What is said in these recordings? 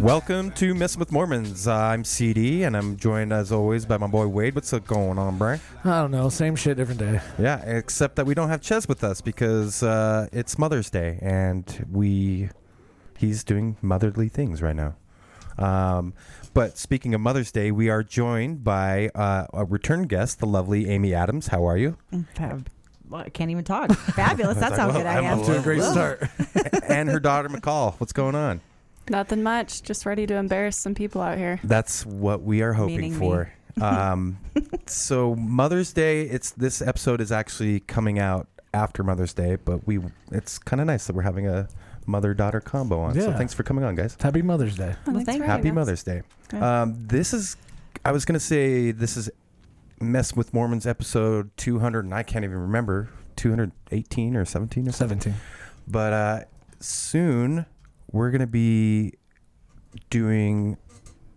Welcome to Messin with Mormons. I'm CD, and I'm joined as always by my boy Wade. What's going on, Brian? I don't know. Same shit, different day. Yeah, except that we don't have Ches with us because it's Mother's Day, and he's doing motherly things right now. But speaking of Mother's Day, we are joined by a return guest, the lovely Amie Adams. How are you? Well, I can't even talk. Fabulous. That's how good I am. To a great start. And her daughter, McCall. What's going on? Nothing much. Just ready to embarrass some people out here. That's what we are hoping for. So Mother's Day, this episode is actually coming out after Mother's Day, but it's kind of nice that we're having a mother-daughter combo on. Yeah. So thanks for coming on, guys. Happy Mother's Day. Well, Happy Mother's Day. I was going to say this is Mess with Mormons episode 200, and I can't even remember, 218 or 17 or 17. But soon we're going to be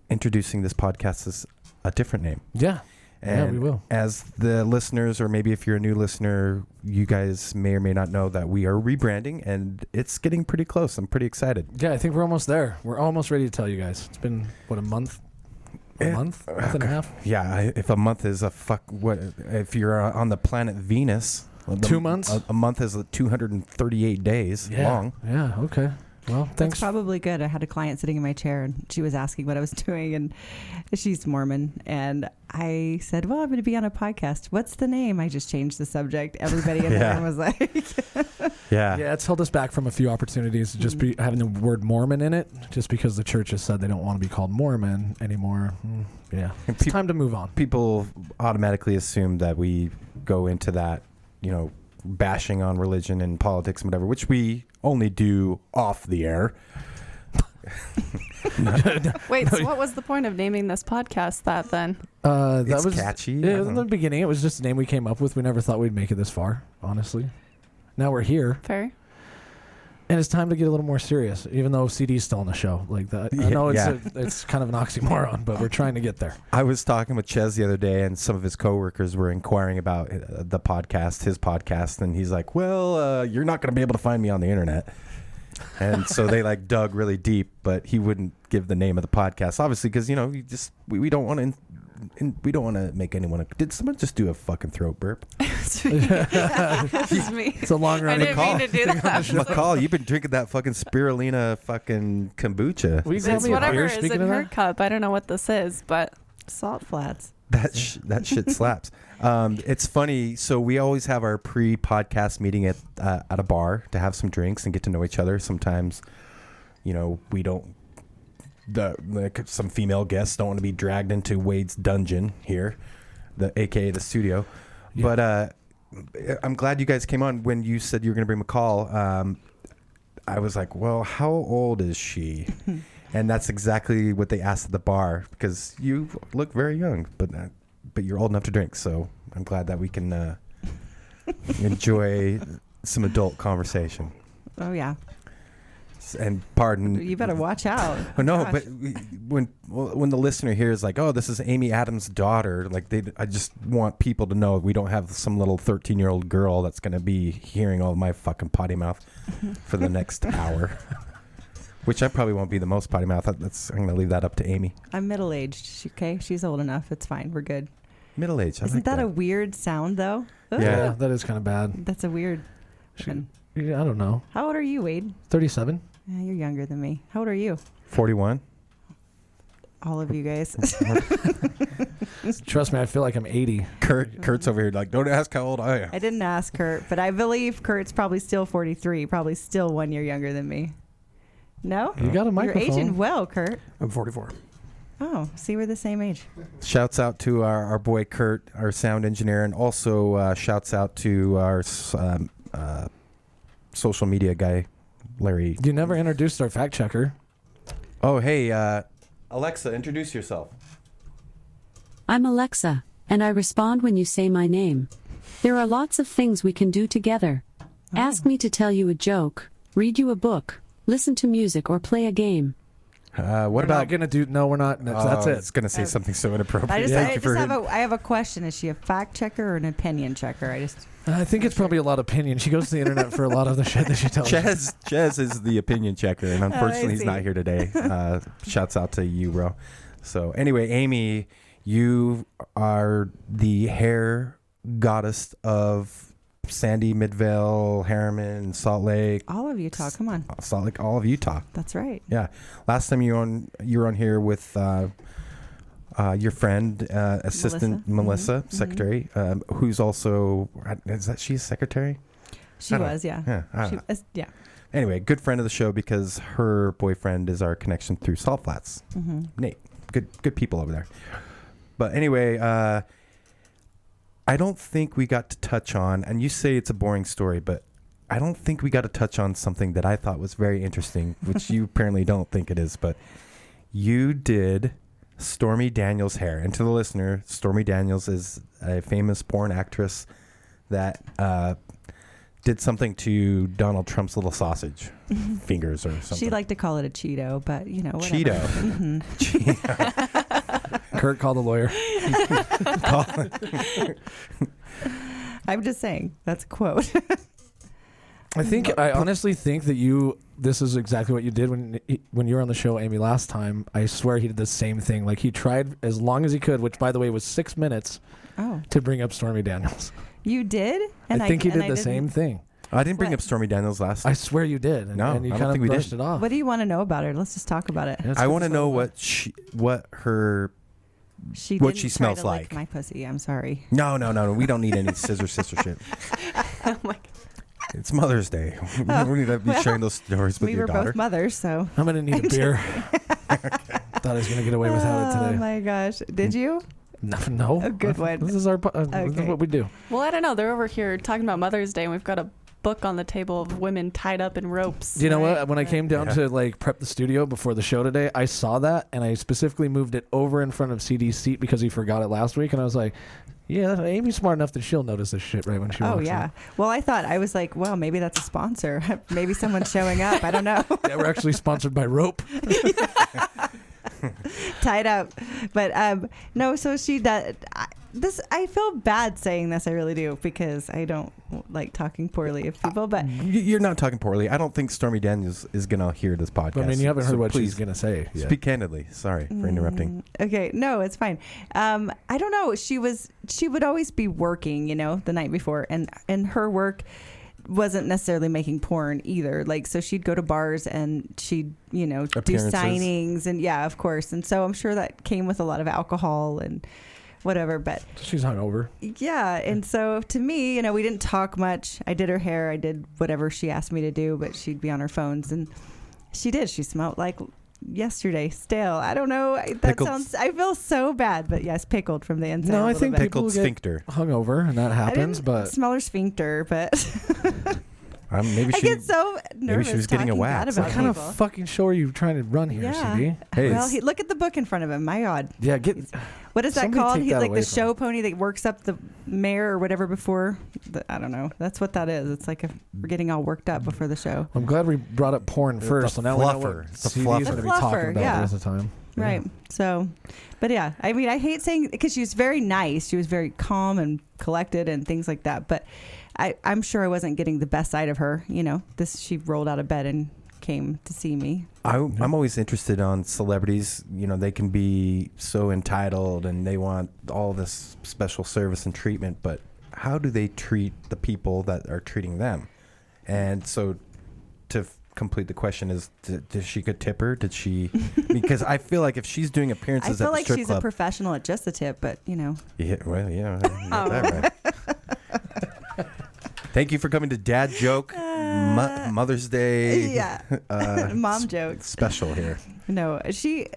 introducing this podcast as a different name. Yeah. And we will. As the listeners, or maybe if you're a new listener, you guys may or may not know that we are rebranding, and it's getting pretty close. I'm pretty excited. Yeah, I think we're almost there. We're almost ready to tell you guys. It's been, a month? Month and a half? Yeah, if a month is if you're on the planet Venus. 2 months? A month is 238 days long. Yeah, okay. Well, thanks. That's probably good. I had a client sitting in my chair, and she was asking what I was doing, and she's Mormon. And I said, well, I'm going to be on a podcast. What's the name? I just changed the subject. Everybody in the room was like... Yeah, it's held us back from a few opportunities to just be having the word Mormon in it, just because the church has said they don't want to be called Mormon anymore. Yeah, it's time to move on. People automatically assume that we go into that, bashing on religion and politics and whatever, which we only do off the air. Wait, so what was the point of naming this podcast that then? That was catchy. Yeah, in the beginning, it was just a name we came up with. We never thought we'd make it this far, honestly. Now we're here. Fair. And it's time to get a little more serious, even though CD's still on the show. Like that. I know it's kind of an oxymoron, but we're trying to get there. I was talking with Ches the other day, and some of his coworkers were inquiring about the podcast, his podcast, and he's like, well, you're not going to be able to find me on the internet. And so they dug really deep, but he wouldn't give the name of the podcast, obviously, because we don't want to. We don't want to make anyone. Did someone just do a fucking throat burp? It's just me. It's a long running call. I didn't mean to do that. McCall, you've been drinking that fucking spirulina fucking kombucha. It's whatever is in her cup. I don't know what this is, but salt flats. That shit slaps. It's funny. So we always have our pre-podcast meeting at a bar to have some drinks and get to know each other. Sometimes, we don't. Some female guests don't want to be dragged into Wade's dungeon here, aka the studio. Yeah. But I'm glad you guys came on. When you said you were going to bring McCall, I was like, well, how old is she? And that's exactly what they asked at the bar, because you look very young, but you're old enough to drink. So I'm glad that we can enjoy some adult conversation. Oh, yeah. And pardon, you better watch out. Oh, no, gosh. But when the listener hears oh, this is Amie Adams' daughter, I just want people to know we don't have some little 13-year-old girl that's going to be hearing all my fucking potty mouth for the next hour. Which I probably won't be the most potty mouth. I'm going to leave that up to Amie. I'm middle-aged. Okay, she's old enough. It's fine. We're good. Middle-aged. Isn't that a weird sound though? Yeah, that is kind of bad. That's a weird. I don't know. How old are you, Wade? 37. Yeah, you're younger than me. How old are you? 41. All of you guys. Trust me, I feel like I'm 80. Kurt's over here don't ask how old I am. I didn't ask Kurt, but I believe Kurt's probably still 43, probably still 1 year younger than me. No? You got a microphone. You're aging well, Kurt. I'm 44. Oh, see, we're the same age. Shouts out to our boy Kurt, our sound engineer, and also shouts out to our social media guy, Larry. You never introduced our fact checker. Oh, hey, Alexa, introduce yourself. I'm Alexa, and I respond when you say my name. There are lots of things we can do together. Ask me to tell you a joke, read you a book, listen to music, or play a game. What We're about not gonna do? No, we're not. That's I it. was going to say something so inappropriate. I Thank you for I have a question. Is she a fact checker or an opinion checker? I think it's probably a lot of opinion. She goes to the internet for a lot of the shit that she tells. Ches is the opinion checker, and unfortunately he's see. not here today. Shouts out to you, bro. So anyway, Amie, you are the hair goddess of Sandy, Midvale, Harriman, Salt Lake. All of Utah. Come on. Salt Lake, all of Utah. That's right. Yeah. Last time you were on here with your friend, assistant Melissa, Mm-hmm. secretary, who's also she's secretary? She was, yeah. Yeah. Anyway, good friend of the show because her boyfriend is our connection through Salt Flats. Mm-hmm. Nate, good people over there. But anyway, I don't think we got to touch on, and you say it's a boring story, but I don't think we got to touch on something that I thought was very interesting, which you apparently don't think it is, but you did Stormy Daniels' hair. And to the listener, Stormy Daniels is a famous porn actress that did something to Donald Trump's little sausage fingers or something. She liked to call it a Cheeto, but whatever. Cheeto. Mm-hmm. Kurt, call the lawyer. I'm just saying. That's a quote. I honestly think that this is exactly what you did when you were on the show, Amie, last time. I swear he did the same thing. Like, he tried as long as he could, which, by the way, was 6 minutes to bring up Stormy Daniels. You did? And I think he did the same thing. I didn't bring up Stormy Daniels last time. I swear you did. No, and you I don't kind think of we brushed did. it off. What do you want to know about her? Let's just talk about it. I want to know what she She smells like. Lick my pussy. I'm sorry. No. We don't need any sister shit. Oh my God. It's Mother's Day. We need to be sharing those stories with We your were daughter. both mothers, so. I'm going to need a beer. Thought I was going to get away without it Oh today. my gosh. Did you? No. A good one. This is this is what we do. Well, I don't know. They're over here talking about Mother's Day, and we've got a book on the table of women tied up in ropes. You know what? When I came down to prep the studio before the show today, I saw that, and I specifically moved it over in front of CD's seat because he forgot it last week, and I was like, yeah, Amy's smart enough that she'll notice this shit right when she walks in. Oh, yeah. Well, I was like, well, maybe that's a sponsor. Maybe someone's showing up. I don't know. Yeah, we're actually sponsored by Rope. Tied up. But no, so she does. I feel bad saying this. I really do, because I don't like talking poorly of people. But You're not talking poorly. I don't think Stormy Daniels is going to hear this podcast. But, I mean, you haven't heard what please she's going to say yet. speak candidly. Sorry for interrupting. Okay, no, it's fine. I don't know. She would always be working, the night before, and her work wasn't necessarily making porn either. Like, so she'd go to bars and she'd, do signings, and yeah, of course. And so I'm sure that came with a lot of alcohol and whatever, but she's hungover. yeah. And so to me, we didn't talk much. I did her hair. I did whatever she asked me to do, but she'd be on her phones, and she smelled like yesterday stale. I don't know. I feel so bad, but yes, pickled from the inside. No, I think Pickled people get sphincter. hungover, and that happens, but smell her sphincter, but Maybe I get so nervous. she was getting a talking wax. bad about what kind of people. fucking show are you trying to run here, Yeah. CD? Hey, Well, look at the book in front of him. My God. Yeah, What is that Somebody called? take He's that like away the from show him. pony that works up the mayor or whatever before. I don't know. That's what that is. It's like we're getting all worked up before the show. I'm glad we brought up porn first, so now we know fluffer. what It's the CD's fluffer. going to be The fluffer, talking about yeah. the rest of the time. Right. So, but yeah, I mean, I hate saying, because she was very nice. She was very calm and collected and things like that. But I'm sure I wasn't getting the best side of her. She rolled out of bed and came to see me. I'm always interested on celebrities. They can be so entitled and they want all this special service and treatment, but how do they treat the people that are treating them? And so to complete the question is, did she could tip her? Did she? Because I feel like if she's doing I appearances feel at the like strip she's club, a professional at just the tip, but Yeah, well, yeah. You got that right. Thank you for coming to Dad Joke Mother's Day. yeah, mom jokes Special here. No, she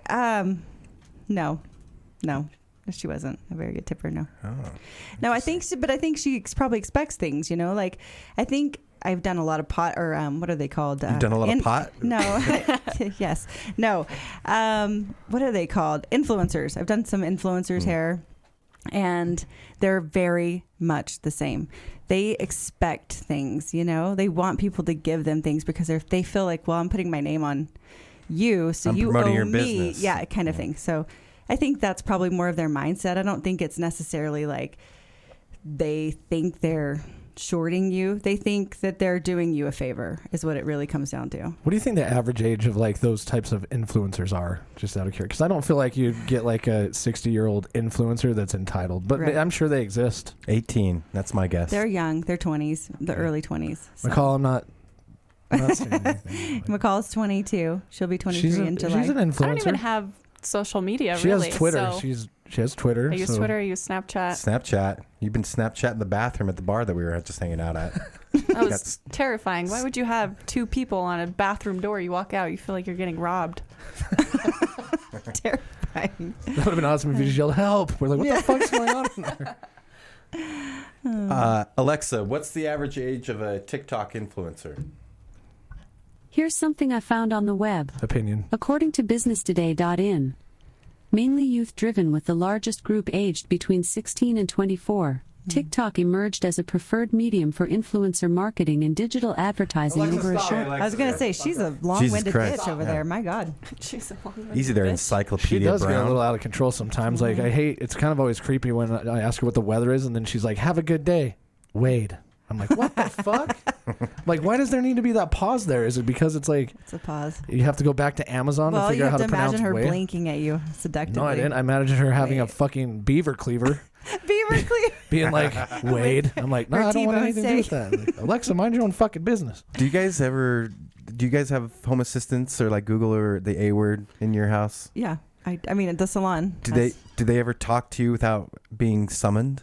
no, she wasn't a very good tipper. No, no, I think she probably expects things. Like I think I've done a lot of pot, or what are they called? You've done a lot of pot? No, yes, no. What are they called? Influencers. I've done some influencers' hair. And they're very much the same. They expect things, they want people to give them things because they feel like, well, I'm putting my name on you, so I'm you promoting owe your me. business. Yeah, kind of thing. So I think that's probably more of their mindset. I don't think it's necessarily like they think they're shorting you. They think that they're doing you a favor is what it really comes down to. What do you think the average age of like those types of influencers are? Just out of curiosity, because I don't feel like you'd get like a 60-year-old influencer that's entitled, but Right. I'm sure they exist. 18. That's my guess. They're young. They're 20s, the early 20s. So. McCall, I'm not saying anything. McCall's 22. She'll be 23 in July. She's an influencer. I don't even have social media, She really. has Twitter. So She has Twitter. I use so- Twitter, I use Snapchat. Snapchat. You've been Snapchatting the bathroom at the bar that we were just hanging out at. That was That's- terrifying. Why would you have two people on a bathroom door? You walk out, you feel like you're getting robbed. Terrifying. That would have been awesome if you just yelled, "Help!" We're like, "What the fuck's going on in there?" Alexa, what's the average age of a TikTok influencer? Here's something I found on the web. Opinion. According to businesstoday.in, mainly youth-driven with the largest group aged between 16 and 24, TikTok emerged as a preferred medium for influencer marketing and digital advertising over a short... I was going to say, she's a long-winded Christ. bitch over Yeah. there. My God. She's a long Easy there, She Encyclopedia does get a Brown. little out of control sometimes. Like, I hate, it's kind of always creepy when I ask her what the weather is, and then she's like, "Have a good day, Wade." I'm like, what the fuck? Like, why does there need to be that pause there? Is it because it's like, It's a pause. you have to go back to Amazon to Well, figure you out how have to to pronounce imagine her Wade? blinking at you seductively. No, I didn't. I imagined her having a Wait. fucking beaver cleaver Beaver clear. being like, "Wade." I'm like, no, Or I don't want T-Bone anything to do with that. Like, Alexa, mind your own fucking business. Do you guys have home assistants or like Google or the A word in your house? Yeah. I mean, at the salon. Do they ever talk to you without being summoned?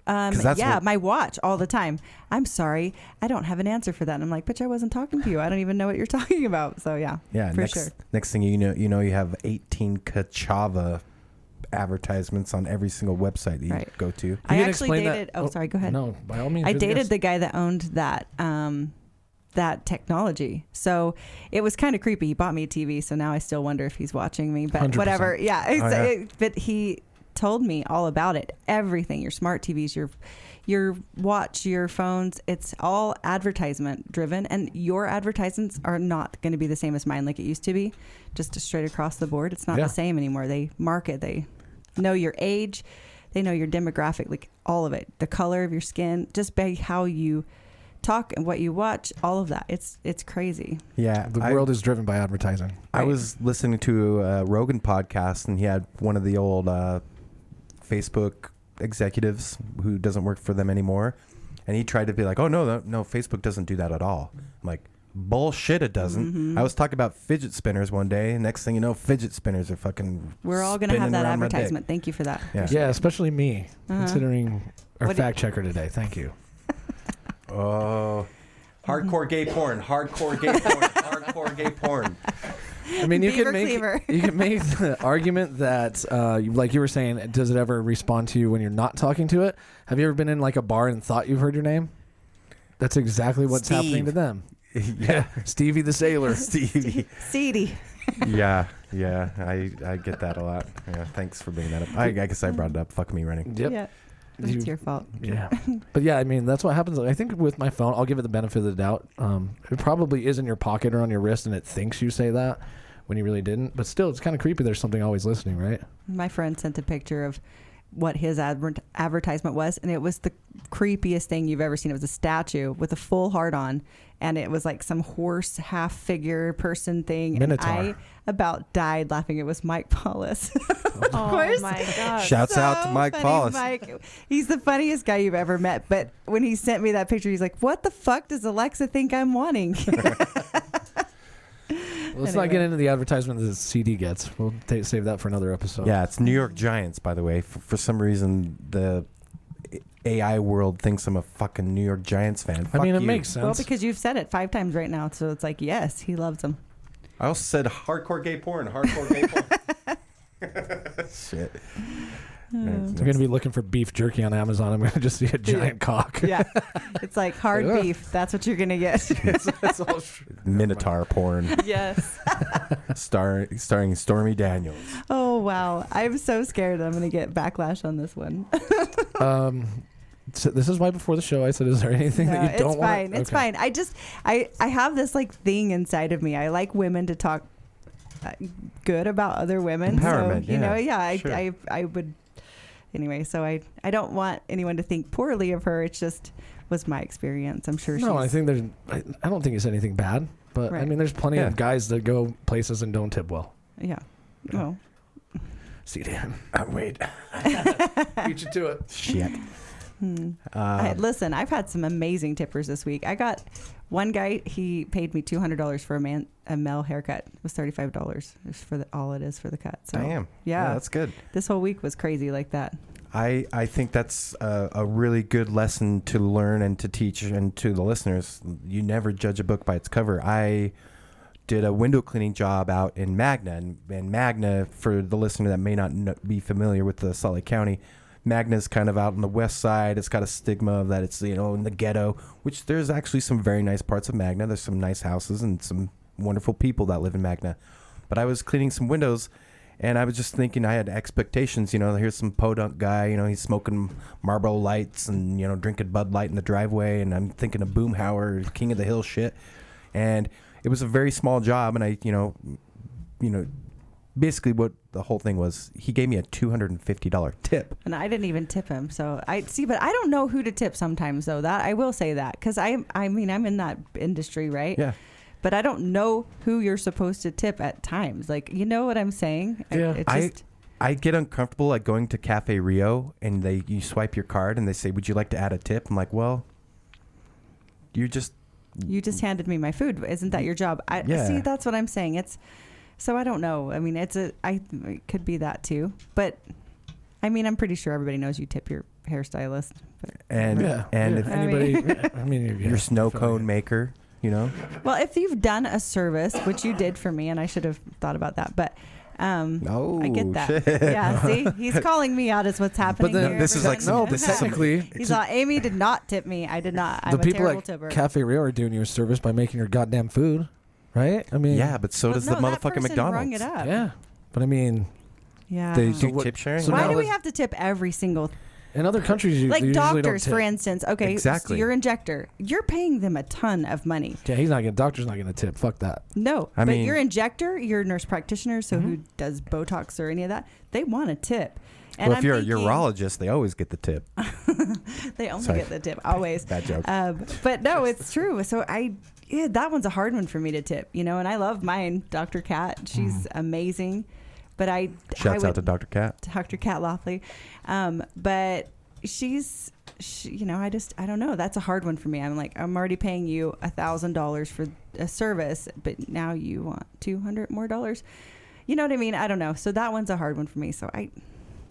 'Cause that's Yeah, what- my watch all the time. "I'm sorry, I don't have an answer for that." And I'm like, "Bitch, I wasn't talking to you. I don't even know what you're talking about." So yeah, Yeah, for next sure. next thing you have 18 Kachava advertisements on every single website that you Right. go to. I can actually explain that- dated. Oh, sorry. Go ahead. No, by all means. I you're the dated guest. the guy that owned that technology. So it was kind of creepy. He bought me a TV, so now I still wonder if he's watching me. But 100%. whatever. Yeah. yeah. But he told me all about it. Everything. Your smart TVs, your watch, your phones. It's all advertisement driven, and your advertisements are not going to be the same as mine like it used to be. Just straight across the board. It's not Yeah. the same anymore. They market. They know your age. They know your demographic, like all of it. The color of your skin, just by how you talk and what you watch, all of that. It's crazy. Yeah, The world is driven by advertising. I was listening to a Rogan podcast, and he had one of the old Facebook executives who doesn't work for them anymore, and he tried to be like, "Oh no, Facebook doesn't do that at all." I'm like, bullshit, it doesn't. Mm-hmm. I was talking about fidget spinners one day, and next thing you know, fidget spinners are fucking. We're all going to have spinning that around my dick. advertisement. Thank you for that. Yeah. Yeah, especially me, considering our What do- fact checker today. Thank you. Oh, hardcore gay porn, hardcore gay porn, hardcore gay porn. I mean, you Beaver can make cleaver. you can make the argument that, like you were saying, does it ever respond to you when you're not talking to it? Have you ever been in like a bar and thought you've heard your name? That's exactly what's Steve. happening to them. Yeah, Stevie the Sailor. Stevie. Seedy. Yeah, I get that a lot. Yeah, thanks for bringing that up. I guess I brought it up. Fuck me running. Yep. Yeah. It's your fault. Yeah. But yeah, I mean, that's what happens. I think with my phone, I'll give it the benefit of the doubt. It probably is in your pocket or on your wrist, and it thinks you say that when you really didn't. But still, it's kind of creepy. There's something always listening, right? My friend sent a picture of what his advertisement was, and it was the creepiest thing you've ever seen. It was a statue with a full heart on, and it was like some horse half figure person thing. Minotaur. And I about died laughing. It was Mike Paulus. Oh course. my God. Shouts out to Mike funny, Paulus. Mike. He's the funniest guy you've ever met. But when he sent me that picture, he's like, "What the fuck does Alexa think I'm wanting?" Let's not get into the advertisement that the CD gets. We'll save that for another episode. Yeah, it's New York Giants, by the way. For some reason, the AI world thinks I'm a fucking New York Giants fan. I mean, Fuck it you. makes sense. Well, because you've said it 5 times right now, so it's like, yes, he loves them. I also said hardcore gay porn. Hardcore gay porn. Shit. I'm going to be looking for beef jerky on Amazon. I'm going to just see a giant cock. Yeah, it's like hard Ugh. beef. That's what you're gonna get. That's all true. Minotaur porn. Yes. starring Stormy Daniels. Oh wow, I'm so scared I'm gonna get backlash on this one. So this is why before the show I said, is there anything No, that you don't it's want? fine. It's fine. I have this like thing inside of me. I like women to talk good about other women. Empowerment, So, you know, sure. I would. Anyway, so I don't want anyone to think poorly of her. It's just was my experience. I'm sure. No, I she's, think I don't think it's anything bad. But Right. I mean, there's plenty of guys that go places and don't tip well. Yeah. Well. See, Dan. Wait. Beat you to it. Shit. Listen, I've had some amazing tippers this week. I got one guy. He paid me $200 for a male haircut. It was $35 for all it is for the cut. So Damn. yeah, That's good. this whole week was crazy like that. I think that's a really good lesson to learn and to teach and to the listeners. You never judge a book by its cover. I did a window cleaning job out in Magna, and Magna, for the listener that may not be familiar with the Salt Lake County, Magna's kind of out on the west side. It's got a stigma of that it's, in the ghetto, which there's actually some very nice parts of Magna. There's some nice houses and some wonderful people that live in Magna. But I was cleaning some windows, and I was just thinking I had expectations. Here's some podunk guy, he's smoking Marlboro Lights and, drinking Bud Light in the driveway. And I'm thinking of Boomhauer, King of the Hill shit. And it was a very small job. And I, basically what the whole thing was, he gave me a $250 tip. And I didn't even tip him. So but I don't know who to tip sometimes, though. That I will say that, because I'm in that industry, right? Yeah. But I don't know who you're supposed to tip at times. Like, you know what I'm saying? Yeah. I get uncomfortable like going to Cafe Rio and you swipe your card and they say, would you like to add a tip? I'm like, well, you just handed me my food. Isn't that your job? See, that's what I'm saying. So I don't know. I mean, it could be that too. But I mean, I'm pretty sure everybody knows you tip your hairstylist. But, if anybody, your snow cone maker, Well, if you've done a service, which you did for me, and I should have thought about that, but I get that. Shit. Yeah, see, he's calling me out as what's happening. But then here. this is like but technically, He's like, Amy did not tip me. I did not. I'm the a people terrible at tipper. Cafe Rio are doing you a service by making your goddamn food, right? I mean, yeah, but so does the that motherfucking person McDonald's. rung it up. yeah. But I mean, Yeah. They So do what- tip sharing. so Why now do we let's- have to tip every single in other countries, you like usually don't doctors, tip. for instance? Okay, Exactly. so your injector, you're paying them a ton of money. Yeah, doctor's not gonna tip. Fuck that. No, I but mean- your injector, your nurse practitioner, so who does Botox or any of that, they want a tip. And Well, if you're a thinking- urologist, they always get the tip. they only Sorry. get the tip always. Bad joke. But no, it's true. So that one's a hard one for me to tip, and I love mine, Dr. Kat. She's amazing. But Shouts out to Dr. Kat. Dr. Kat Loftley. But she, I don't know. That's a hard one for me. I'm like, I'm already paying you $1,000 for a service, but now you want $200 more dollars. You know what I mean? I don't know. So that one's a hard one for me. So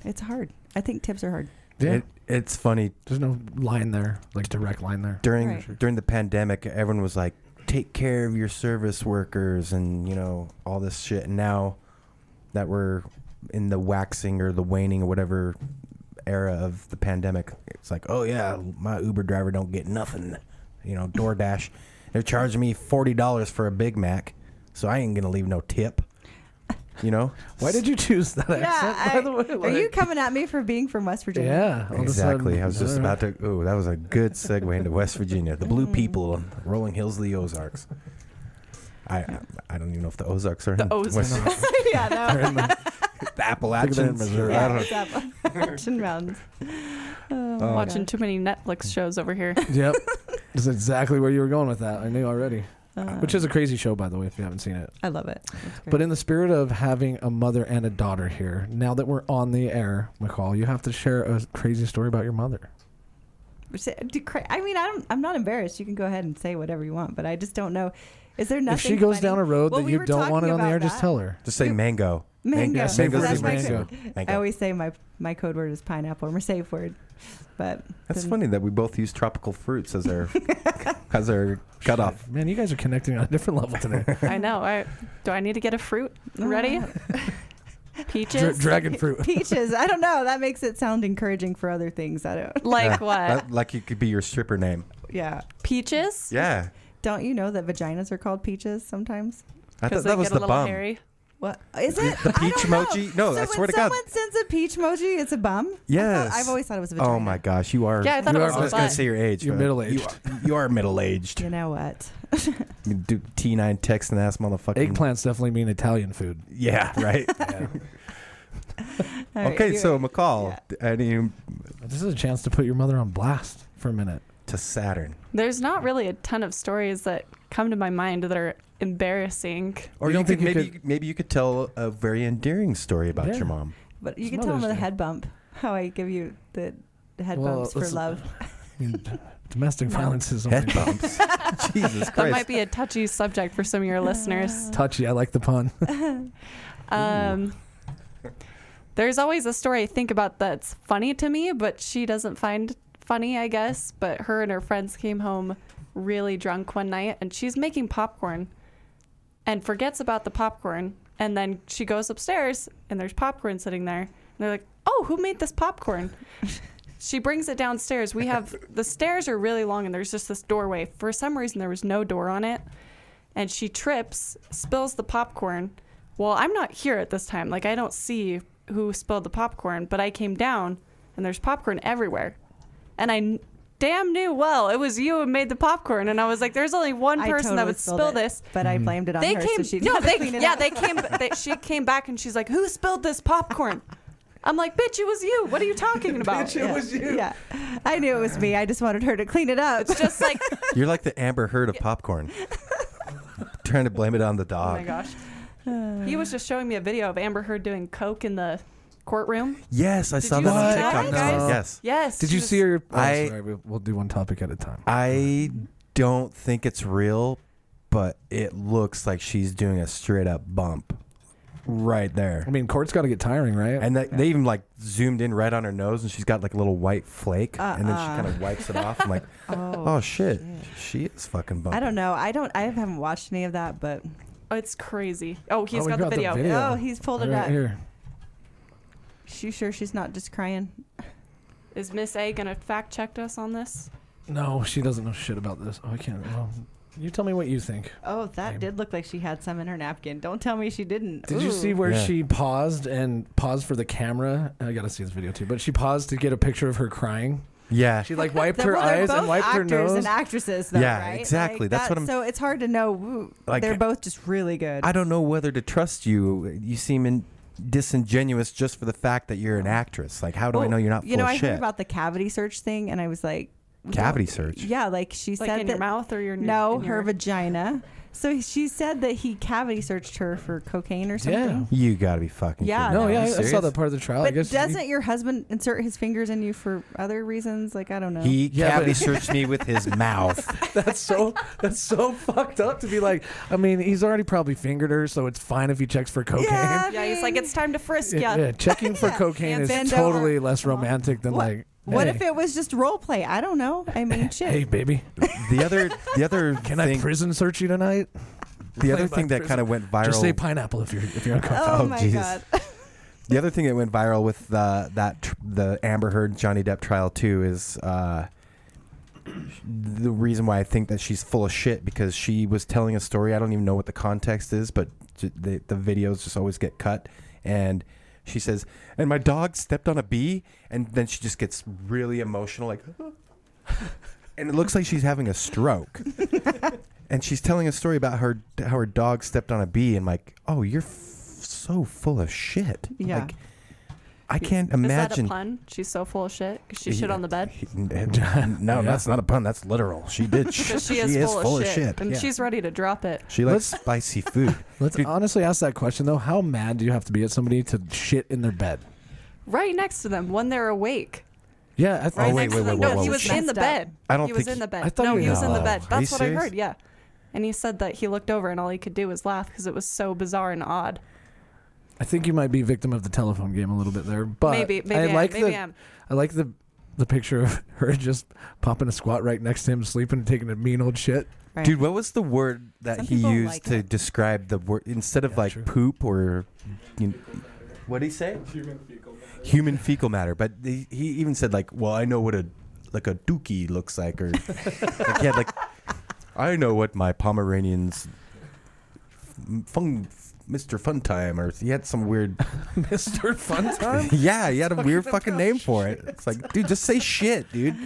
it's hard. I think tips are hard. Yeah, It's funny. there's no line there, like direct line there. During the pandemic, everyone was like, take care of your service workers and, all this shit. And now that we're in the waxing or the waning or whatever era of the pandemic, it's like, oh yeah, my Uber driver don't get nothing. DoorDash, they're charging me $40 for a Big Mac, so I ain't gonna leave no tip. Why did you choose that accent, by the way? Are you coming at me for being from West Virginia? Yeah, all of a sudden, Exactly. I was just about to. Oh, that was a good segue into West Virginia, the blue people on the rolling hills of the Ozarks. I don't even know if the Ozarks are The in Ozarks. West, Yeah, no. They're in the- the Appalachians. Missouri. I don't know. It's Appalachian Mountains. Oh, Watching too many Netflix shows over here. Yep, that's exactly where you were going with that. I knew already. Uh, Which is a crazy show, by the way, if you haven't seen it. I love it. It's great. But in the spirit of having a mother and a daughter here, now that we're on the air, McCall, you have to share a crazy story about your mother. I mean, I'm not embarrassed. You can go ahead and say whatever you want, but I just don't know. Is there nothing? If she goes funny? down a road Well, that we you were don't want it talking on the air, about just that. tell her. Just say mango. Mango. Yeah, Mango's That's the my mango. I always say my code word is pineapple, or my safe word. But That's then- funny that we both use tropical fruits as our cutoff. Man, you guys are connecting on a different level today. I know. Do I need to get a fruit ready? Peaches? Dragon fruit. Peaches. I don't know. That makes it sound encouraging for other things. I don't. Like what? Like it could be your stripper name. Yeah. Peaches? Yeah. Don't you know that vaginas are called peaches sometimes? I Because thought that they was get a the little bum. hairy. What is it? The peach I don't know. emoji? No, so I swear to God. when someone sends a peach emoji, it's a bum? Yes. I've always thought it was a vagina. Oh my gosh, you are. Yeah, I thought it was I was a going to butt. say your age. You're but middle-aged. You are middle-aged. You know what? You do T9 texting ass motherfucking. Eggplants definitely mean Italian food. Yeah, right. Yeah. All right, Okay, you- so McCall, any This is a chance to put your mother on blast for a minute. to Saturn. There's not really a ton of stories that come to my mind that are embarrassing. Or You you don't could, think you maybe you could tell a very endearing story about Yeah. your mom. But you It's can tell them Mother's the Day. head bump. How I give you the head Well, bumps for let's- love. I mean, domestic violence is Head only bumps. Jesus Christ. That might be a touchy subject for some of your listeners. touchy. I like the pun. There's always a story I think about that's funny to me, but she doesn't find funny, I guess. But her and her friends came home really drunk one night, and she's making popcorn and forgets about the popcorn. And then she goes upstairs, and there's popcorn sitting there. And they're like, oh, who made this popcorn? She brings it downstairs. We have the stairs are really long, and there's just this doorway. For some reason, there was no door on it. And she trips, spills the popcorn. Well, I'm not here at this time. Like, I don't see who spilled the popcorn, but I came down, and there's popcorn everywhere. And I damn knew well it was you who made the popcorn. And I was like, there's only one I person that totally would spilled spill it, this. But I blamed it on They her, came, so she no, didn't they, clean it yeah, up. they came. She came back and she's like, "Who spilled this popcorn?" I'm like, "Bitch, it was you. What are you talking about?" Yeah. Yeah, I knew it was me. I just wanted her to clean it up. It's just like, You're like the Amber Heard of popcorn. Trying to blame it on the oh dog. my gosh. He was just showing me a video of Amber Heard doing coke in the courtroom. Yes, I Did saw you that on see that, TikTok. guys? Yes. Yes. Did she you was- see her? Oh, I- sorry, we'll do one topic at a time. I don't think it's real, but it looks like she's doing a straight up bump right there. I mean, court's got to get tiring, right? And they even like zoomed in right on her nose, and she's got like a little white flake, and then she kind of wipes it off. I'm like, oh shit, she is fucking bumping. I don't know. I haven't watched any of that, but Oh, it's crazy. Oh, he's Oh, we got the got the video. video. oh, he's pulled it right up. here. You sure she's not just crying? Is Miss A gonna fact check us on this? No, she doesn't know shit about this. Oh, I can't. Well, you tell me what you think. Oh, that did look like she had some in her napkin. Don't tell me she didn't. Did you Ooh. see where Yeah. she paused for the camera? I gotta see this video too. But she paused to get a picture of her crying. Yeah, She like wiped Well, her they're eyes both and wiped her actors nose. and actresses, though, Yeah, right? exactly. Like That's what I'm- So it's hard to know. Ooh, Like, they're both just really good. I don't know whether to trust you. You seem disingenuous just for the fact that you're an actress. Like, how do I know you're not full You know, of I shit? heard about the cavity search thing, and I was like, Cavity don't- search? Yeah, like she Like said in that. your mouth or your No, in her your- vagina. So she said that he cavity searched her for cocaine or Yeah. something. You gotta be fucking Yeah, kidding No, me. yeah, Are I you saw serious? that part of the trial. I But guess doesn't your husband insert his fingers in you for other reasons? Like, I don't know. He Yeah, cavity but- searched me with his mouth. that's so fucked up to be like. I mean, he's already probably fingered her, so it's fine if he checks for cocaine. Yeah, Yeah, he's like, it's time to frisk Yeah, ya. yeah, checking for cocaine Can't is bend totally over. less romantic than What- like. What hey, if it was just role play? I don't know. I mean, shit. Hey, baby, The other can I thing, prison search you tonight? the other Play by thing that prison. kind of went viral. Just say pineapple if you're uncomfortable. Oh, Oh, my Jesus. God. The other thing that went viral with the Amber Heard Johnny Depp trial too is the reason why I think that she's full of shit, because she was telling a story. I don't even know what the context is, but the videos just always get cut, and she says, "And my dog stepped on a bee," and then she just gets really emotional, like, and it looks like she's having a stroke. And she's telling a story about how her dog stepped on a bee, and like, oh, you're so full of shit. Yeah. Like, I can't Is that a imagine. pun? She's so full of shit. 'Cause she shit on the bed. No, that's not a pun. That's literal. She did. Because she is full of shit. And Yeah. she's ready to drop it. She likes spicy food. Let's Dude. honestly ask that question though. How mad do you have to be at somebody to shit in their bed? Right next to them when they're awake. Yeah, Oh, Right wait, next to wait, them. wait, No, wait, he wait. was in the Messed up. bed. I don't He was think in the I bed. thought No, he he was in the was- bed. Are you That's what I serious? heard. Yeah. And he said that he looked over and all he could do was laugh because it was so bizarre and odd. I think you might be victim of the telephone game a little bit there. But Maybe I like maybe I am. I like the picture of her just popping a squat right next to him, sleeping, and taking a mean old shit. Right. Dude, what was the word that Some he people used like to it. describe the word instead of Yeah, like true. poop or what did he say? Human fecal matter. But he even said like, well, I know what a dookie looks like, or like he had like, I know what my Pomeranian's Mr. Funtime, or he had some weird Mr. Funtime. Yeah, he had a weird fucking name for it. It's like, dude, just say shit, dude.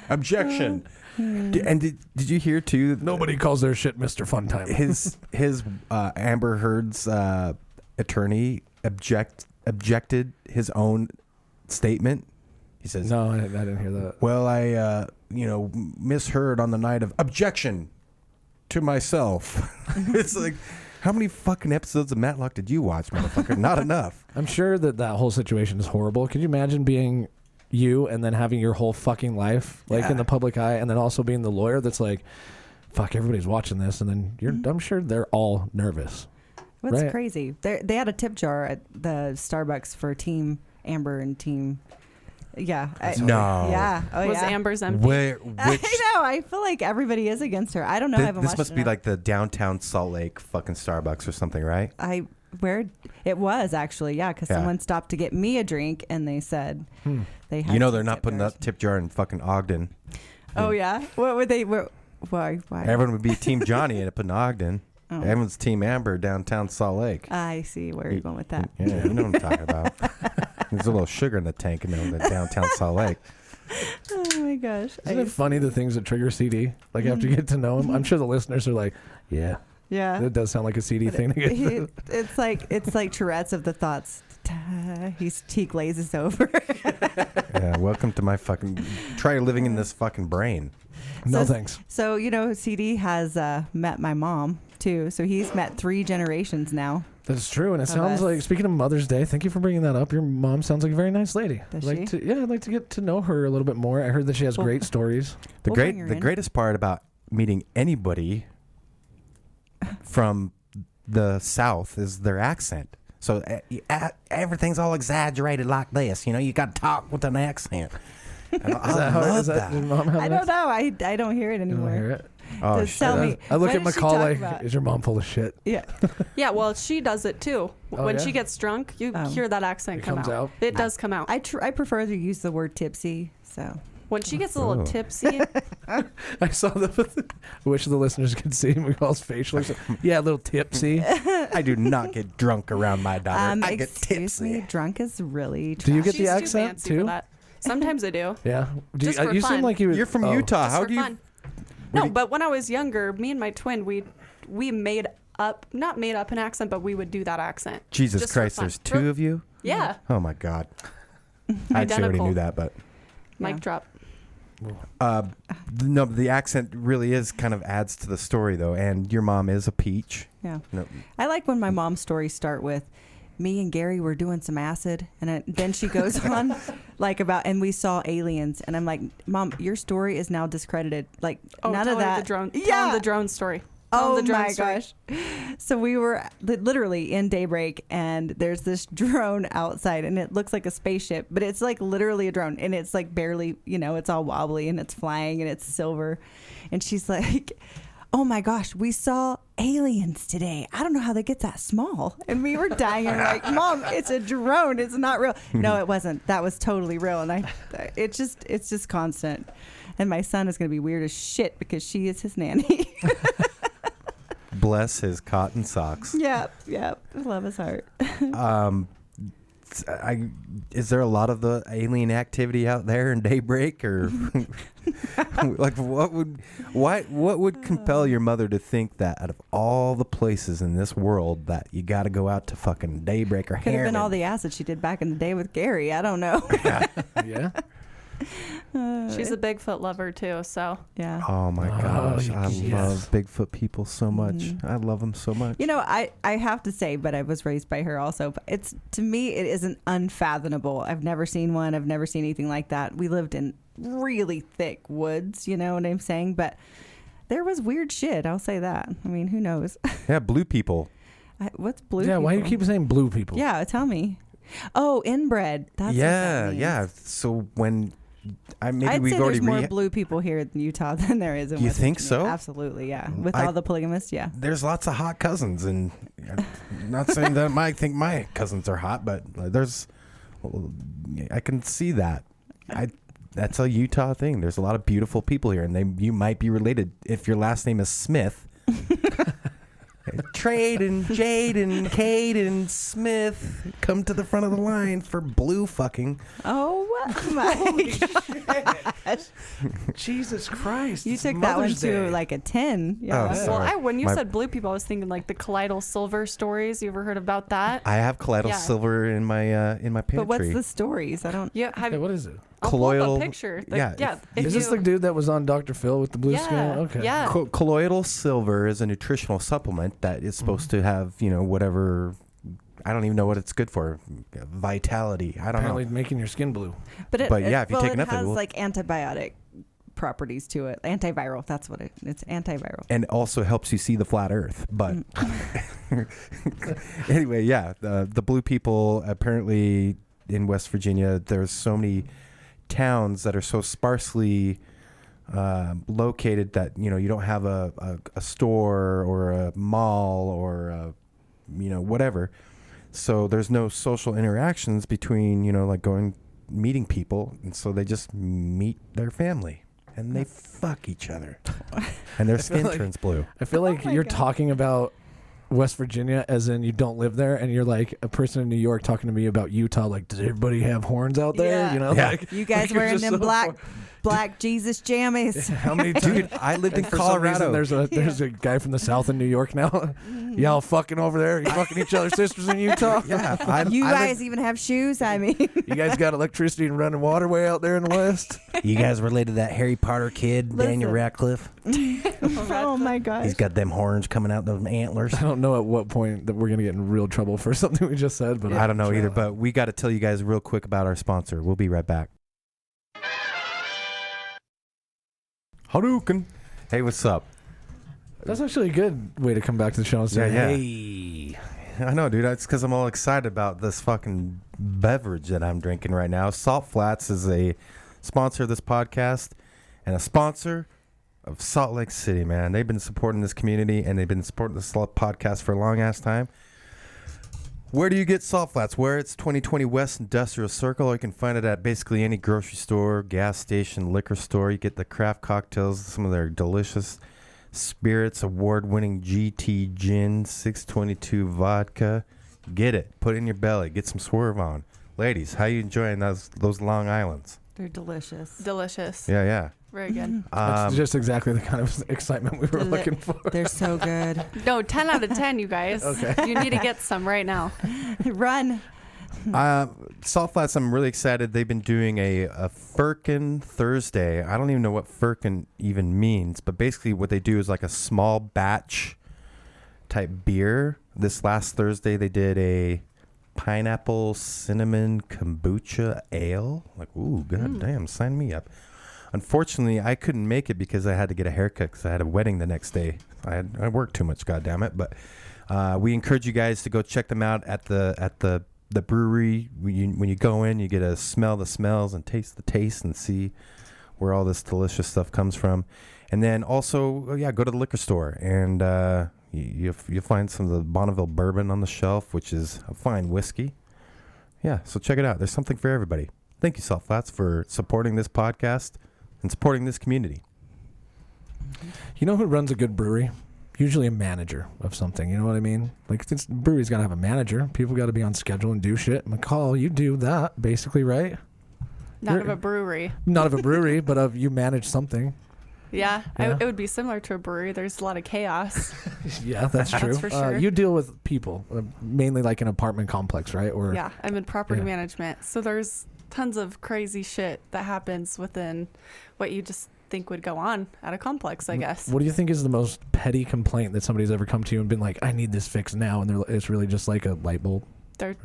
Objection. And did you hear too? Nobody calls their shit Mr. Funtime. His Amber Heard's attorney objected his own statement. He says, No, I didn't hear that. well, I misheard on the night of objection to myself. It's like, how many fucking episodes of Matlock did you watch, motherfucker? Not enough. I'm sure that whole situation is horrible. Could you imagine being you and then having your whole fucking life in the public eye, and then also being the lawyer that's like, fuck, everybody's watching this, and then I'm sure they're all nervous. What's right? crazy? They had a tip jar at the Starbucks for Team Amber and Team. Yeah. No. Yeah. Oh, Was yeah. Amber's empty? I know. I feel like everybody is against her. I don't know. I haven't This watched must it be enough. like the downtown Salt Lake fucking Starbucks or something, right? Where it was actually, yeah, because someone stopped to get me a drink and they said they had. They're not putting that tip jar in fucking Ogden. Oh yeah. What would they? Why? Everyone would be Team Johnny and up in Ogden. Oh. Everyone's Team Amber downtown Salt Lake. I see where you're going with that. Yeah, you know what I'm talking about. There's a little sugar in the tank in the downtown Salt Lake. Oh my gosh. Isn't it funny the things that trigger CD? Like after you get to know him, I'm sure the listeners are like, yeah. Yeah. That does sound like a CD thing. It's like Tourette's of the thoughts. He glazes over. Yeah, welcome to my fucking. Try living in this fucking brain. No thanks. So CD has met my mom too. So he's met 3 generations now. That's true, and it Of sounds us. like, speaking of Mother's Day, thank you for bringing that up. Your mom sounds like a very nice lady. Does I'd she? I'd like to get to know her a little bit more. I heard that she has great stories. The We'll bring her in. greatest part about meeting anybody from the South is their accent. So everything's all exaggerated like this. You got to talk with an accent. And I love that. Did Mom have I don't know. I don't hear it You anymore. don't hear it? Oh, Just tell me. I look what at does she McCall talk like, about? is your mom full of shit? Yeah. Yeah, well, she does it too. Oh, When yeah? she gets drunk, you hear that accent It come comes out? It does come out. I prefer to use the word tipsy. So When she gets a little Oh. tipsy, I saw the. I wish the listeners could see McCall's facial. Yeah, a little tipsy. I do not get drunk around my daughter. I get excuse tipsy. me, drunk is really. Do you get she's the too accent fancy too? for that. Sometimes I do. Yeah. Just for you fun. seem like you. You're from oh. Utah. Just How for do you? fun. No, but when I was younger, me and my twin, we made up, not made up an accent, but we would do that accent. Jesus Just for Christ, fun. there's 2 of you? Yeah. Oh my God. I actually already knew that, but Mic Yeah. drop. no, the accent really is kind of adds to the story though. And your mom is a peach. Yeah. No, I like when my mom's stories start with, me and Gary were doing some acid, and then she goes on and we saw aliens, and I'm like, Mom, your story is now discredited. Like Oh, none tell of her that. The drone. Tell Yeah. him the drone story. Tell him Oh the drone my story. gosh. So we were literally in daybreak, and there's this drone outside, and it looks like a spaceship, but it's like literally a drone, and it's like barely, it's all wobbly, and it's flying, and it's silver. And she's like, oh my gosh, we saw aliens today. I don't know how they get that small. And we were dying, and we're like, Mom, it's a drone. It's not real. No, it wasn't. That was totally real. And it's just constant. And my son is going to be weird as shit because she is his nanny. bless his cotton socks. Yep. Love his heart. Is there a lot of the alien activity out there in daybreak, or like what would compel your mother to think that out of all the places in this world that you got to go out to fucking daybreak or Could have been Harriman? all the acid she did back in the day with Gary. I don't know. Yeah. She's a Bigfoot lover too, so Yeah. Oh my gosh, I yes. love Bigfoot people so much. I love them so much. I have to say, but I was raised by her also. But to me, it isn't unfathomable. I've never seen one. I've never seen anything like that. We lived in really thick woods, you know what I'm saying? But there was weird shit. I'll say that. I mean, who knows? Yeah, blue people. What's blue? Yeah. Why do you people? keep saying blue people? Yeah, tell me. Oh, inbred. That's what that means. Yeah. So when maybe I'd we've say already there's more blue people here in Utah than there is in You West think Virginia. so? Absolutely, yeah. With all the polygamists, yeah. There's lots of hot cousins, and I'm not saying that I think my cousins are hot, but I can see that. That's a Utah thing. There's a lot of beautiful people here, and you might be related if your last name is Smith. Traden, Jaden, Caden, Smith, come to the front of the line for blue fucking. Oh my gosh. Jesus Christ. You it's took that one Mother's Day. to like a 10. Oh, Yeah. sorry. Well, when you My- said blue people, I was thinking like the colloidal silver stories. You ever heard about that? I have colloidal Yeah. silver in my pantry. But what's the stories? I don't. Yeah, Hey, what is it? I'll pull up colloidal- a picture. yeah, if Is this the dude that was on Dr. Phil with the blue skin? Okay. Yeah. Colloidal silver is a nutritional supplement that is supposed to have, whatever. I don't even know what it's good for. Vitality. I don't Apparently know. making your skin blue. But yeah, if you take enough of it, it has will- like antibiotic properties to it. Antiviral. That's what it's antiviral. And also helps you see the flat Earth. But anyway, yeah, the blue people apparently in West Virginia. There's so many towns that are so sparsely located that you don't have a store or a mall or whatever. So there's no social interactions between like meeting people, and so they just meet their family and they fuck each other, and their skin like- turns blue. I feel like my you're God. talking about West Virginia as in you don't live there, and you're like a person in New York talking to me about Utah. Like, does everybody have horns out there? Yeah. Yeah. Like, You guys like you're wearing just them so black Jesus jammies. How many times? Dude, I lived in For some reason, Colorado. there's a guy from the South in New York now. Y'all fucking over there. You fucking each other's sisters in Utah. Yeah, You guys even have shoes? I mean, You guys got electricity and running waterway out there in the West. You guys related to that Harry Potter kid, Daniel Listen. Radcliffe? oh my gosh. He's got them horns coming out, those antlers. I don't know at what point that we're gonna get in real trouble for something we just said, but I don't know either, but we got to tell you guys real quick about our sponsor. We'll be right back. Hadouken. Hey, what's up? that's actually a good way to come back to the show and say, Yeah, yeah. "Hey, I know, dude. That's because I'm all excited about this fucking beverage that I'm drinking right now. Salt Flats is a sponsor of this podcast and a sponsor of Salt Lake City, man. They've been supporting this community and they've been supporting this podcast for a long ass time. Where do you get Salt Flats? Where it's 2020 West Industrial Circle, or you can find it at basically any grocery store, gas station, liquor store. You get the craft cocktails, some of their delicious spirits, award-winning GT Gin, 622 vodka. Get it. Put it in your belly. Get some swerve on. Ladies, how you enjoying those Long Islands? They're delicious. Delicious. Yeah, yeah. Very good. that's just exactly the kind of excitement we were Deli- looking for." They're so good. No, 10 out of 10, you guys. Okay. You need to get some right now. Run. Salt Flats, I'm really excited. They've been doing a Firkin Thursday. I don't even know what Firkin even means, but basically what they do is like a small batch type beer. This last Thursday, they did a pineapple cinnamon kombucha ale. Like, ooh, god damn, sign me up. Unfortunately, I couldn't make it because I had to get a haircut because I had a wedding the next day. I worked too much, god damn it. But we encourage you guys to go check them out at the brewery. When you go in, you get to smell the smells and taste the taste and see where all this delicious stuff comes from. And then also, go to the liquor store and you'll find some of the Bonneville bourbon on the shelf, which is a fine whiskey. Yeah, so check it out. There's something for everybody. Thank you, Salt Flats, for supporting this podcast and supporting this community. You know who runs a good brewery? Usually a manager of something. You know what I mean? Like, this brewery's got to have a manager. People got to be on schedule and do shit. McCall, you do that, basically, right? Not of a brewery. Not of a brewery, but of you manage something. Yeah, Yeah. it would be similar to a brewery. There's a lot of chaos. Yeah, that's true. That's for sure. You deal with people, mainly like an apartment complex, right? Or Yeah, I'm in property Yeah. management. So there's tons of crazy shit that happens within what you just think would go on at a complex, I guess. What do you think is the most petty complaint that somebody's ever come to you and been like, "I need this fixed now," and it's really just like a light bulb? Their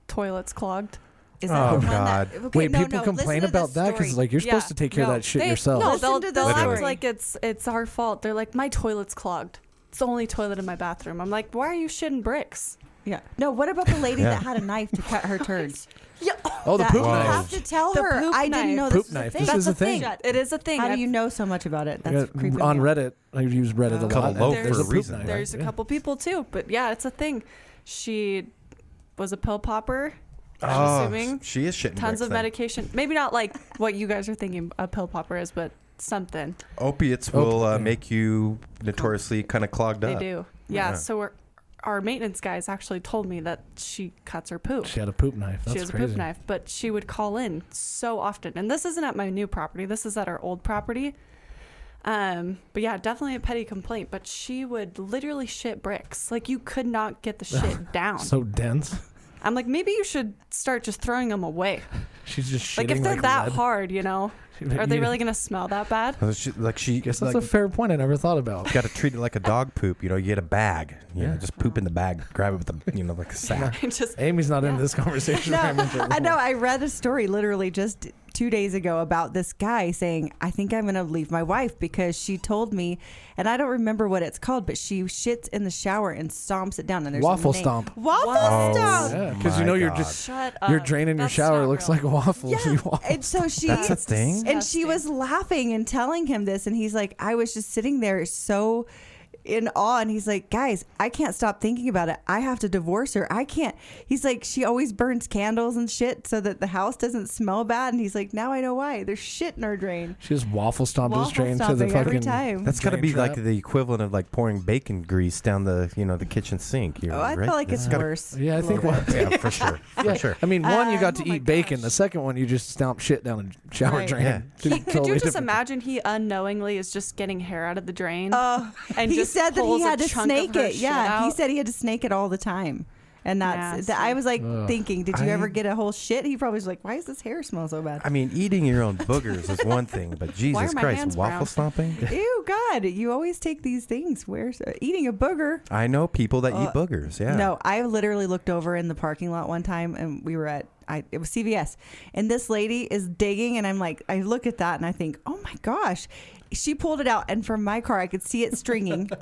toilets clogged. Is Oh, the one God. That, okay, Wait, no, people no, complain listen to about this that because story. like you're supposed to take care of that shit yourself. No, Listen to they'll this act story. like it's our fault. They're like, my toilet's clogged. It's the only toilet in my bathroom. I'm like, why are you shitting bricks? Yeah. No, what about the lady Yeah. that had a knife to cut her turds? Yeah, Oh, the That- poop you knife. have to tell The her. poop I didn't knife. know Poop this knife. was a This thing. is a thing. It is a thing. How do I've- you know so much about it? That's Yeah, creeping on me out. Reddit, I use Reddit a Couple lot. loaf There's for a poop reason. knife, There's right? a couple people too, but yeah, it's a thing. She was a pill popper. I'm assuming. She is shitting Tons bricks of then. medication. Maybe not like what you guys are thinking a pill popper is, but something. Opiates will Yeah. make you notoriously kind of clogged They up. do. Yeah. Yeah. So our maintenance guys actually told me that she cuts her poop. She had a poop knife. That's She has crazy. a poop knife, but she would call in so often. And this isn't at my new property. This is at our old property. But yeah, definitely a petty complaint. But she would literally shit bricks. Like, you could not get the shit down. So dense. I'm like, maybe you should start just throwing them away. She's just shitting Like, if they're that lead. hard, you know, are they really going to smell that bad? She Guess that's like, a fair point I never thought about. got to treat it like a dog poop. You know, you get a bag. You know, Yeah. just poop in the bag. Grab it with the, you know, like a sack. Just Amy's not in this conversation. very much I know. I read a story literally just 2 days ago about this guy saying, I think I'm going to leave my wife because she told me, and I don't remember what it's called, but she shits in the shower and stomps it down. And there's Waffle a name. stomp. Waffle Oh, stomp. Yeah, because my you know you're God. just shut up. you're draining your That's shower. It not looks real. like a waffle. So you waffle. And so she That's a thing? and she was laughing and telling him this, and he's like, I was just sitting there so in awe, and he's like, guys, I can't stop thinking about it. I have to divorce her. I can't. He's like, she always burns candles and shit so that the house doesn't smell bad, and he's like, now I know why. There's shit in our drain. She just waffle stomped his Waffle drain to the stomping every fucking. time. That's got to drain be like trap. the equivalent of like pouring bacon grease down the, you know, the kitchen sink. Oh, I right? feel like That's it's gotta- worse. Yeah, I a think little bit. Yeah, for sure. For sure. I mean, one, you got to oh my eat bacon. gosh. The second one, you just stomp shit down a shower Right. drain. Yeah. Two Could totally you just different- imagine he unknowingly is just getting hair out of the drain? And He just said that he pulls a had to chunk of snake her it. shit Yeah, he out? said he had to snake it all the time. And that's Nasty. I was like Ugh. thinking, did you I- ever get a whole shit? He probably was like, why does this hair smell so bad? I mean, eating your own boogers is one thing, but Jesus my Christ, hands waffle brown? stomping? Ew, God, you always take these things. Where's eating a booger? I know people that eat boogers. Yeah. No, I literally looked over in the parking lot one time, and we were at it was CVS, and this lady is digging, and I'm like, I look at that and I think, oh my gosh. She pulled it out, and from my car, I could see it stringing. It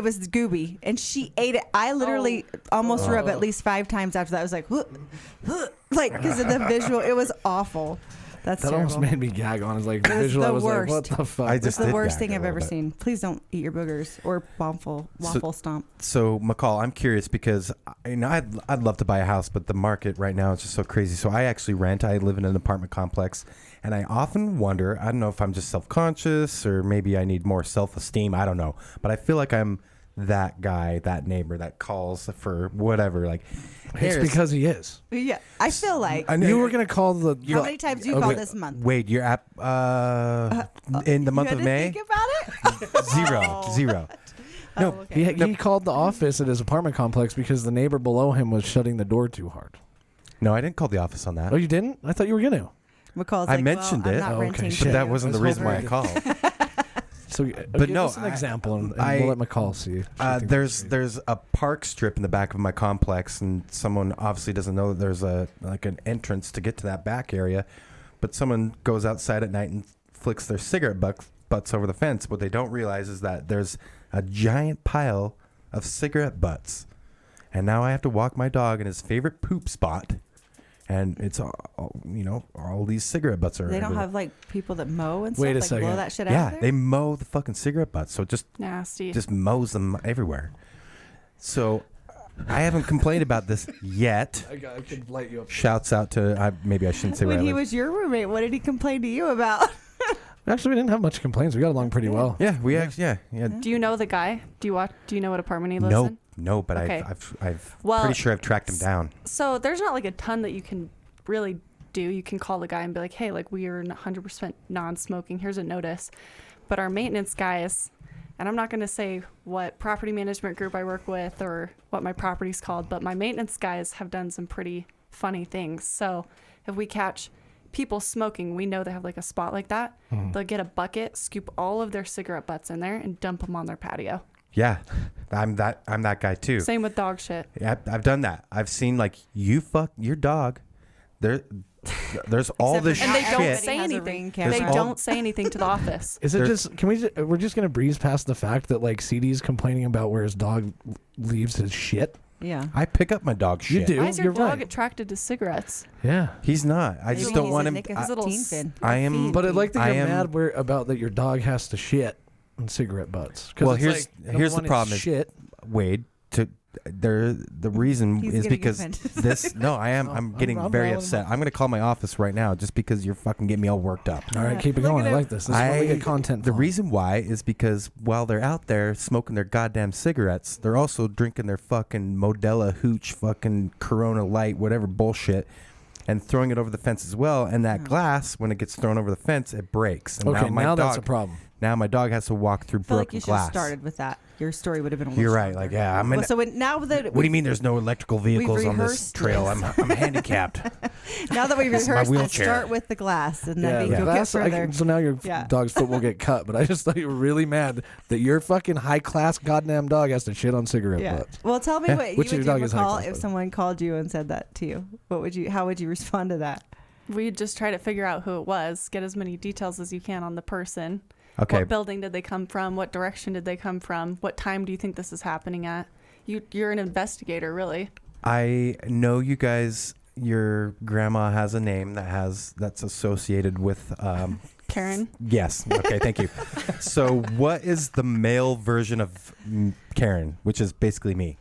was gooby, and she ate it. I literally almost threw up at least 5 times after that. I was like, like, because of the visual. It was awful. That's That terrible. almost made me gag on. It's like It was visual. I the was worst. like, what the fuck? I It's just the did worst gag thing a I've little ever bit. seen. Please don't eat your boogers or waffle stomp. So McCall, I'm curious because I'd love to buy a house, but the market right now is just so crazy. So I actually rent. I live in an apartment complex, and I often wonder. I don't know if I'm just self-conscious or maybe I need more self-esteem. I don't know, but I feel like I'm that guy, that neighbor that calls for whatever. Like, It's because he is. Yeah, I feel like. I know You were gonna call the. How many times do you call this month? Wade, you're at in the month you of had to May. Think about it. Zero. No, okay. He called the office at his apartment complex because the neighbor below him was shutting the door too hard. no, I didn't call the office on that. Oh, you didn't? I thought you were gonna. McCall's I like, mentioned well, it. I'm not Oh, okay. renting. Shit. But that you. wasn't the I was reason why I hoping- called. So, But give no, us an example, and I- we'll let McCall see. There's a park strip in the back of my complex, and someone obviously doesn't know that there's an entrance to get to that back area, but someone goes outside at night and flicks their cigarette butts over the fence. What they don't realize is that there's a giant pile of cigarette butts, and now I have to walk my dog in his favorite poop spot, and it's all these cigarette butts are. They don't everywhere. have like people that mow and stuff. Wait a like second. blow that shit out. Yeah, there? they mow the fucking cigarette butts, so it Nasty. just mows them everywhere. So I haven't complained about this yet. I could light you up. Shouts out to maybe I shouldn't say where When I he live. was your roommate, what did he complain to you about? Actually, we didn't have much complaints. We got along pretty well. Yeah, we actually yeah. Do you know the guy? Do you know what apartment he lives in? No, but Okay. I've Well, pretty sure I've tracked him down. So there's not like a ton that you can really do. You can call the guy and be like, hey, like we are 100% non-smoking. Here's a notice. But our maintenance guys, and I'm not going to say what property management group I work with or what my property's called, but my maintenance guys have done some pretty funny things. So if we catch people smoking, we know they have like a spot like that. They'll get a bucket, scoop all of their cigarette butts in there, and dump them on their patio. Yeah, I'm that guy too. Same with dog shit. Yeah, I've done that. I've seen like you fuck your dog. There's all this And they shit. don't Everybody say has a anything. ring They camera. all- don't say anything to the office. Is it There's- just? Can we? We're just gonna breeze past the fact that like CD's complaining about where his dog leaves his shit. Yeah. I pick up my dog You shit. do. Why is your You're dog right. attracted to cigarettes? Yeah. He's not. I just don't want him. His little I am- But I'd like that I you're am- mad about that your dog has to shit on cigarette butts. 'Cause Well, it's here's like, number the one, it's problem is shit. Wade. the reason He's is getting because offended. this. No, I am. I'm getting I'm very rolling upset. I'm going to call my office right now just because you're fucking getting me all worked up. All right, keep it Look going. at I him. like this. This is where we get content. The from. reason why is because while they're out there smoking their goddamn cigarettes, they're also drinking their fucking Modelo Hooch, fucking Corona Light, whatever bullshit, and throwing it over the fence as well. And that glass, when it gets thrown over the fence, it breaks. And Okay, my now dog, that's a problem. Now my dog has to walk through I feel like broken you should have glass. started with that. Your story would have been a little You're right. stronger. Like, yeah, I'm in. Well, so now that What do you mean there's no electrical vehicles on this rehearsed trail? this. I'm handicapped. now that we've This is my rehearsed, let's wheelchair. start with the glass, and then we Yeah. go Glass, get further. so now your Yeah. dog's foot will get cut, but I just thought you were really mad that your fucking high class goddamn dog has to shit on cigarette Yeah. butts. Well, tell me Yeah. what you Which would of do, your dog is high McCall, class, if by the someone called you and said that to you. How would you respond to that? We just try to figure out who it was, get as many details as you can on the person. Okay. What building did they come from? What direction did they come from? What time do you think this is happening at? You're an investigator, really. I know you guys. Your grandma has a name that's associated with. Karen. Yes. Okay. Thank you. So, what is the male version of Karen, which is basically me?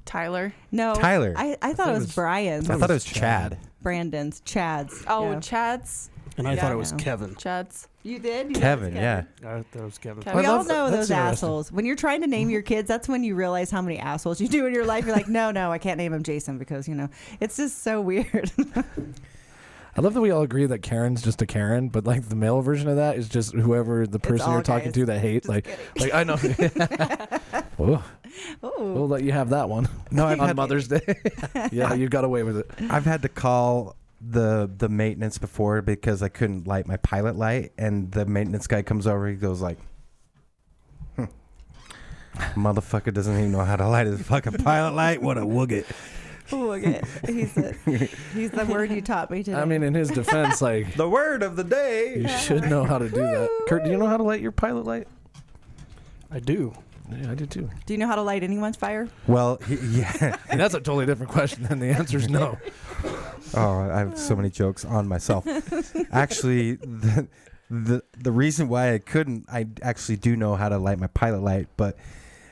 Tyler. No, Tyler. I thought it was Brian's. I thought it was Chad. Brandon's, Chad's. Oh, yeah. Chad's. And I Yeah. thought it was No. Kevin. Chad's. You did? Kevin. Yeah. I thought it was Kevin. Kevin. We I all love know that. those That's interesting. assholes. When you're trying to name your kids, that's when you realize how many assholes you do in your life. You're like, no, I can't name him Jason because, it's just so weird. I love that we all agree that Karen's just a Karen, but like the male version of that is just whoever the person all you're talking guys. to that hate. Just Like kidding. I know. Oh, Oh, we'll let you have that one No, I've on had, Mother's Day. Yeah, you got away with it. I've had to call the maintenance before because I couldn't light my pilot light, and the maintenance guy comes over. He goes like, "Motherfucker doesn't even know how to light his fucking pilot light. What a wooget!" okay. He's the word you taught me today. I mean, in his defense, like The word of the day. you should know how to do that. Kurt, do you know how to light your pilot light? I do. Yeah, I do too. do you know how to light anyone's fire? Well, yeah. And that's a totally different question, and the answer is no. Oh, I have so many jokes on myself. Actually, the reason why I actually do know how to light my pilot light, but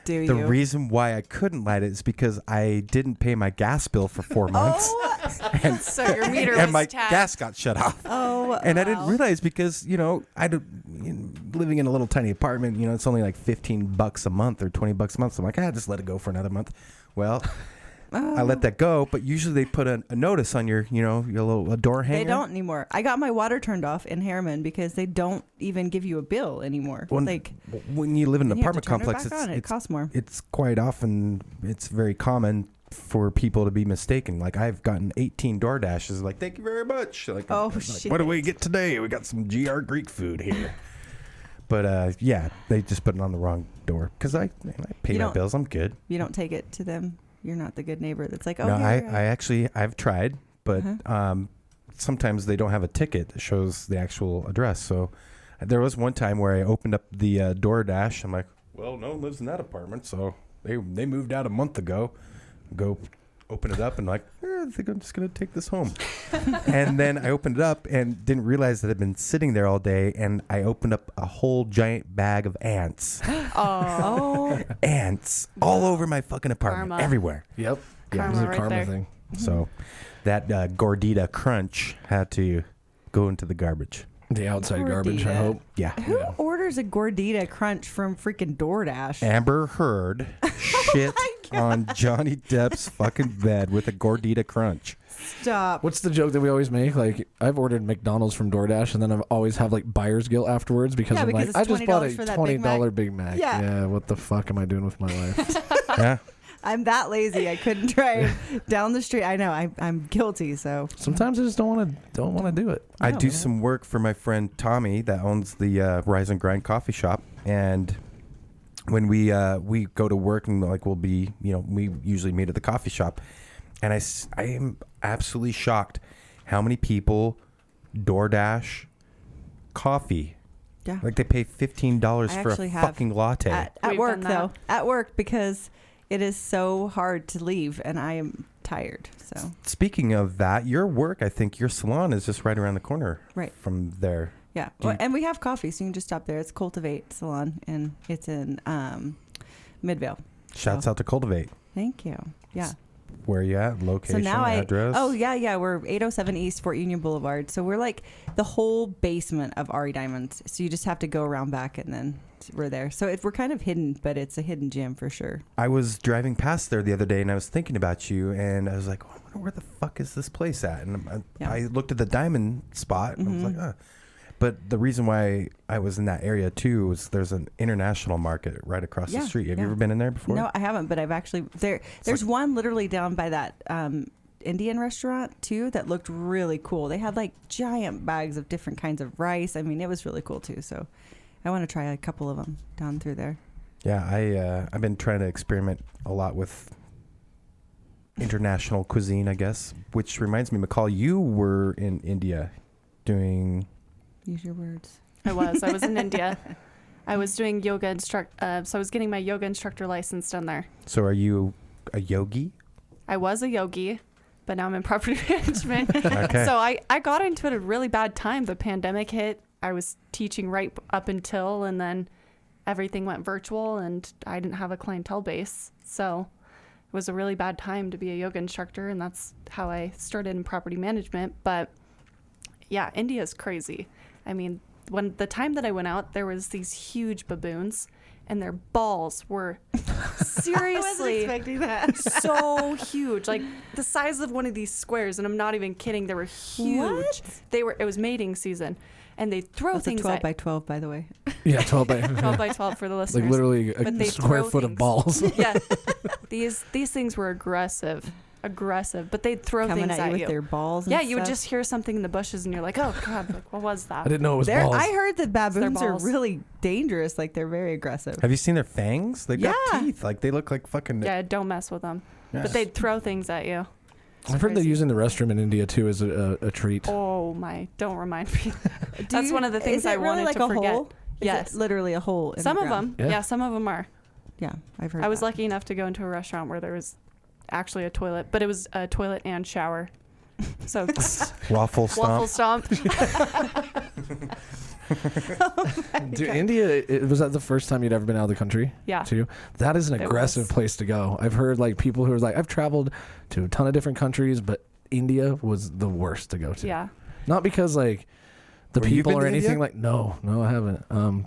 Do the you? reason why I couldn't light it is because I didn't pay my gas bill for 4 months. Oh, So your meter And was my tagged. gas got shut off. And I didn't wow. realize because, living in a little tiny apartment, it's only like $15 a month or $20 a month. So I'm like, just let it go for another month. Well, I let that go. But usually they put a notice on your little door hanger. They don't anymore. I got my water turned off in Harriman because they don't even give you a bill anymore. When you live in an you have to apartment turn it complex, back on. It costs more. It's quite often, it's very common for people to be mistaken. Like I've gotten 18 DoorDashes. Like, thank you very much. Like, Oh, like, shit. what do we get today? We got some GR Greek food here. But yeah, they just put it on the wrong door because I pay You my don't- bills. I'm good. You don't take it to them. You're not the good neighbor that's like, oh, No, here, I've tried, but Uh-huh. sometimes they don't have a ticket that shows the actual address. So there was one time where I opened up the DoorDash. I'm like, well, no one lives in that apartment, so they moved out a month ago. Go open it up and like, I think I'm just gonna take this home. And then I opened it up and didn't realize that it had been sitting there all day. And I opened up a whole giant bag of ants, Oh, ants all over my fucking apartment, Karma. everywhere. Yep. Karma It's a right karma there. thing. So that Gordita crunch had to go into the garbage. The outside garbage, I Gordita. hope. Yeah. who orders a Gordita crunch from freaking DoorDash? Amber Heard shit on Johnny Depp's fucking bed with a Gordita crunch. Stop. What's the joke that we always make? Like, I've ordered McDonald's from DoorDash, and then I always have like buyer's guilt afterwards because Yeah, I'm because like, it's I just bought a $20 for that $20 Big Mac. Yeah. What the fuck am I doing with my life? Yeah. I'm that lazy. I couldn't drive down the street. I know. I'm guilty. So Sometimes I just don't want to do it. I No. do some work for my friend Tommy that owns the Rise and Grind coffee shop, and when we go to work and like we'll be we usually meet at the coffee shop, and I am absolutely shocked how many people DoorDash coffee. yeah. Like they pay $15 I for a actually have fucking latte. At We've work done though. that. At work because it is so hard to leave, and I am tired. So Speaking of that, your work, I think your salon is just right around the corner Right. from there. yeah. Do you- And we have coffee, so you can just stop there. It's Cultivate Salon, and it's in Midvale. Shouts So, out to Cultivate. Thank you. Yeah. Where are you at? Location, So now address? We're 807 East Fort Union Boulevard. So we're like the whole basement of Ari Diamonds. So you just have to go around back and then we're there. So we're kind of hidden, but it's a hidden gem for sure. I was driving past there the other day and I was thinking about you and I was like, oh, I wonder where the fuck is this place at? And I looked at the diamond spot and I was like, oh. But the reason why I was in that area too was there's an international market right across the street. Have you ever been in there before? No, I haven't, but I've actually there's one literally down by that Indian restaurant too that looked really cool. They had like giant bags of different kinds of rice. I mean, it was really cool too. So I want to try a couple of them down through there. Yeah, I've been trying to experiment a lot with international cuisine, I guess, which reminds me, McCall, you were in India doing... Use your words. I was in India. I was doing yoga so I was getting my yoga instructor license down there. So are you a yogi? I was a yogi, but now I'm in property management. Okay. So I got into it at a really bad time. The pandemic hit. I was teaching right up until, and then everything went virtual and I didn't have a clientele base. So it was a really bad time to be a yoga instructor, and that's how I started in property management. But yeah, India is crazy. I mean, when the time that I went out, there was these huge baboons, and their balls were seriously I wasn't expecting that. so huge, like the size of one of these squares. And I'm not even kidding; they were huge. What? It was mating season, and they throw That's things a 12 at by 12, by the way. Yeah, 12 by 12 by 12 for the listeners. like literally But they a square throw foot of things. balls. Yeah, these things were aggressive, but they'd throw Coming things at you at with you. their balls and Yeah, you would stuff. just hear something in the bushes, and you're like, "Oh God, like what was that?" I didn't know it was They're- balls. I heard that baboons are balls. really dangerous. Like, they're very aggressive. Have you seen their fangs? They've got Yeah. teeth. Like, they look like fucking... Yeah, don't mess with them. Yeah. But they'd throw things at you. I've heard that crazy. using the restroom in India too is a treat. Oh my! Don't remind me. Do That's you- one of the things is it I really wanted like to a forget. hole? Is Yes. it literally a hole in Some the of ground? them, Yeah. yeah, some of them are. Yeah, I've heard I was that. lucky enough to go into a restaurant where there was actually a toilet, but it was a toilet and shower. So Waffle stomp. waffle stomp. Dude, India, was that the first time you'd ever been out of the country? Yeah. Too? That is an It aggressive was. place to go. I've heard like people who are like, I've traveled to a ton of different countries, but India was the worst to go to. Yeah. Not because like the Were you people been or to anything. India? Like no, I haven't.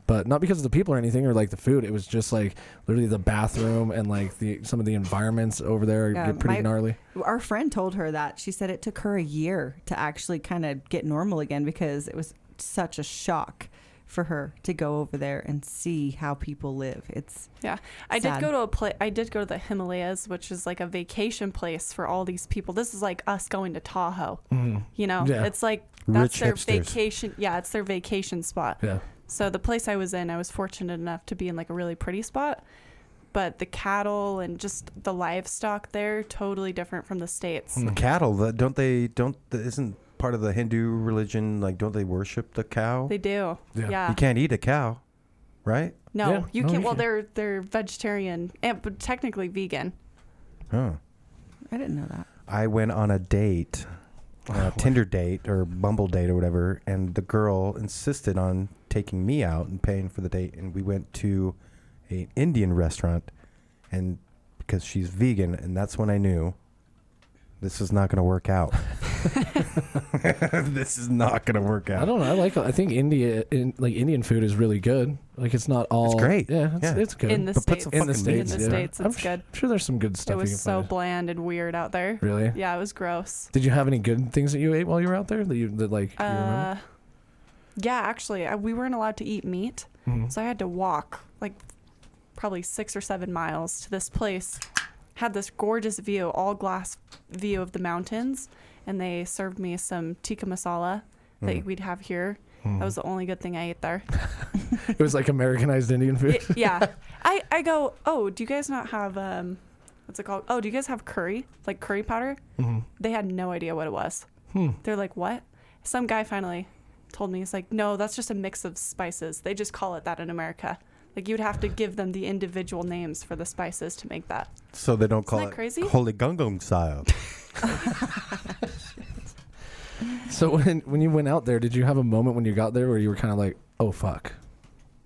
But not because of the people or anything or like the food. It was just like literally the bathroom and like some of the environments over there Yeah, get pretty gnarly. Our friend told her that. She said it took her a year to actually kind of get normal again because it was such a shock for her to go over there and see how people live. It's Yeah, I sad. did go to I did go to the Himalayas, which is like a vacation place for all these people. This is like us going to Tahoe. You know, Yeah. it's like that's Rich their hipsters. vacation. Yeah, it's their vacation spot. Yeah. So the place I was in, I was fortunate enough to be in like a really pretty spot. But the cattle and just the livestock there, totally different from the States. The cattle, isn't part of the Hindu religion, like, don't they worship the cow? They do. Yeah. Yeah. You can't eat a cow, right? No, Yeah. you No, can't. you Well, can't. they're vegetarian, but technically vegan. Huh. I didn't know that. I went on a date, a Tinder date or Bumble date or whatever, and the girl insisted on taking me out and paying for the date, and we went to an Indian restaurant, and because she's vegan, and that's when I knew this is not going to work out. This is not going to work out. I don't know. I think Indian food is really good. Like it's not all. It's great. Yeah, Yeah. it's good. In the But put States. some In the fucking meat States, In the yeah. States, I'm it's good. sure there's some good It stuff. you was can so find. bland and weird out there. Really? Yeah, it was gross. Did you have any good things that you ate while you were out there that you remember? Yeah, actually, we weren't allowed to eat meat, Mhm. so I had to walk like probably 6 or 7 miles to this place. Had this gorgeous view, all glass view of the mountains, and they served me some tikka masala that we'd have here. That was the only good thing I ate there. It was like Americanized Indian food. Yeah. I go, oh, do you guys not have, what's it called? Oh, do you guys have curry? Like curry powder? Mhm. They had no idea what it was. They're like, what? Some guy finally told me, he's like, no, that's just a mix of spices. They just call it that in America. Like you'd have to give them the individual names for the spices to make that. So they don't call that it crazy? holy gung style. So when you went out there, did you have a moment when you got there where you were kind of like, oh fuck?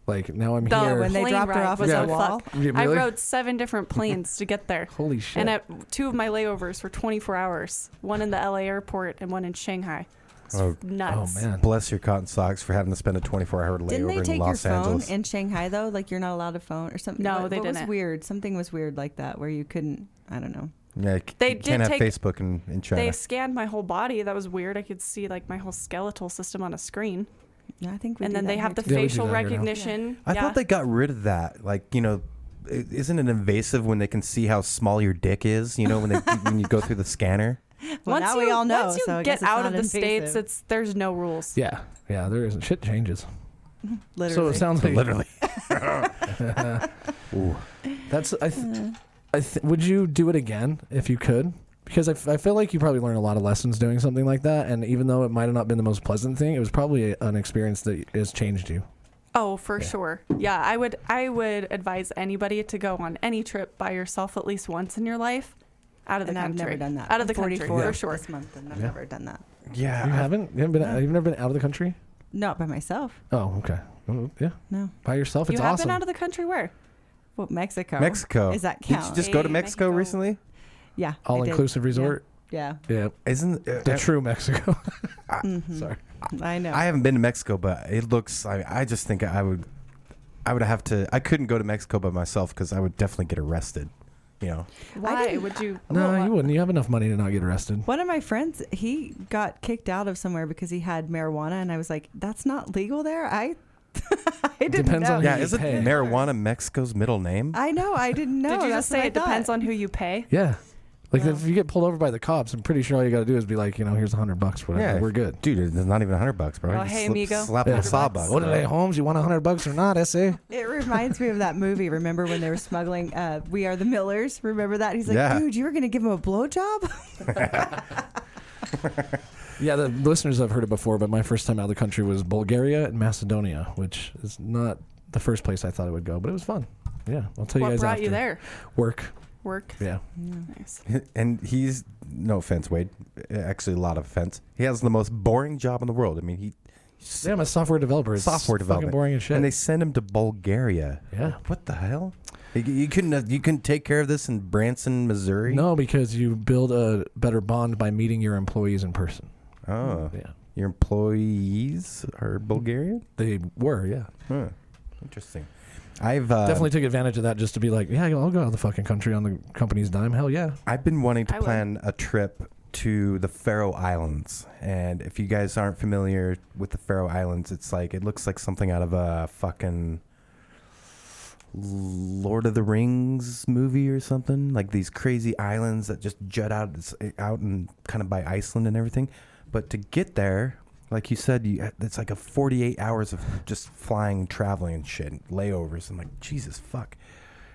Like now I'm The here. when they plane dropped her ride off was at a the wall. fuck. Yeah, I really? rode 7 different planes to get there. Holy shit. And at 2 of my layovers were 24 hours. One in the LA airport and one in Shanghai. It's Oh, nuts. man. Bless your cotton socks for having to spend a 24-hour Didn't layover they in take Los your phone Angeles. in Shanghai though? Like you're not allowed a phone or something? No, they what was didn't. weird? Something was weird like that where you couldn't. I don't know. Yeah, They you can't did have take- Facebook in China. They scanned my whole body. That was weird. I could see like my whole skeletal system on a screen. Yeah, I think we And do then that they here have the too. Yeah, we do facial that here now. recognition. I yeah. thought they got rid of that. Like, you know, isn't it invasive when they can see how small your dick is? You know, when you go through the scanner. Well, once now you, we all know. Once you so I get guess it's out not of the invasive. states, there's no rules. Yeah, there isn't. Shit changes. Literally. So it sounds like Literally. Ooh. that's. Would you do it again if you could? Because I feel like you probably learned a lot of lessons doing something like that, and even though it might have not been the most pleasant thing, it was probably an experience that has changed you. Oh, for sure. Yeah, I would advise anybody to go on any trip by yourself at least once in your life, out of the And I've country. never done that. Out of the I'm country, 44 for sure. this month, and I've Yeah. never done that. Yeah. You haven't? You haven't been? No. You've never been out of the country? Not by myself. Oh, okay. Oh, yeah, No. by yourself. You It's have awesome. been out of the country where? Well, Mexico. Mexico. Is that Did you count? just go to Hey, Mexico Mexico. recently? Yeah. I All did. inclusive resort. Yeah. Yeah, Isn't the true Mexico. Mhm. Sorry. I know. I haven't been to Mexico, but it looks. I just think I would have to. I couldn't go to Mexico by myself because I would definitely get arrested. You know. Why didn't- would you? No, Well, you wouldn't. You have enough money to not get arrested. One of my friends, he got kicked out of somewhere because he had marijuana, and I was like, "That's not legal there." I didn't Depends know. on Yeah, you isn't pay. marijuana Mexico's middle name? I know. I didn't know. Did you That's just what say I it depends thought. on who you pay? Yeah. Like No. if you get pulled over by the cops, I'm pretty sure all you got to do is be like, here's $100, whatever. Yeah. We're good. Dude, it's not even $100, bro. Oh, You hey, slap- amigo. Slap Yeah. a sawbuck. What are they, Holmes? You want $100 or not? Essay. It reminds me of that movie. Remember when they were smuggling We Are the Millers? Remember that? He's like, Yeah. dude, you were going to give him a blowjob? Yeah, the listeners have heard it before, but my first time out of the country was Bulgaria and Macedonia, which is not the first place I thought it would go, but it was fun. Yeah, I'll tell you What guys brought after. you there? Work. Work. Yeah. Nice. And he's, no offense, Wade, actually a lot of offense. He has the most boring job in the world. I mean, Yeah, I'm a software developer. It's software fucking development. boring as shit. And they send him to Bulgaria. Yeah. What the hell? You couldn't take care of this in Branson, Missouri? No, because you build a better bond by meeting your employees in person. Oh. Yeah. Your employees are Bulgarian? They were, yeah. Huh. Interesting. I've Definitely took advantage of that just to be like, yeah, I'll go out of the fucking country on the company's dime. Hell yeah. I've been wanting to I would. plan a trip to the Faroe Islands. And if you guys aren't familiar with the Faroe Islands, it looks like something out of a fucking Lord of the Rings movie or something. Like these crazy islands that just jut out and kind of by Iceland and everything. But to get there, like you said, it's like a 48 hours of just flying, traveling and shit, and layovers. I'm like, Jesus fuck.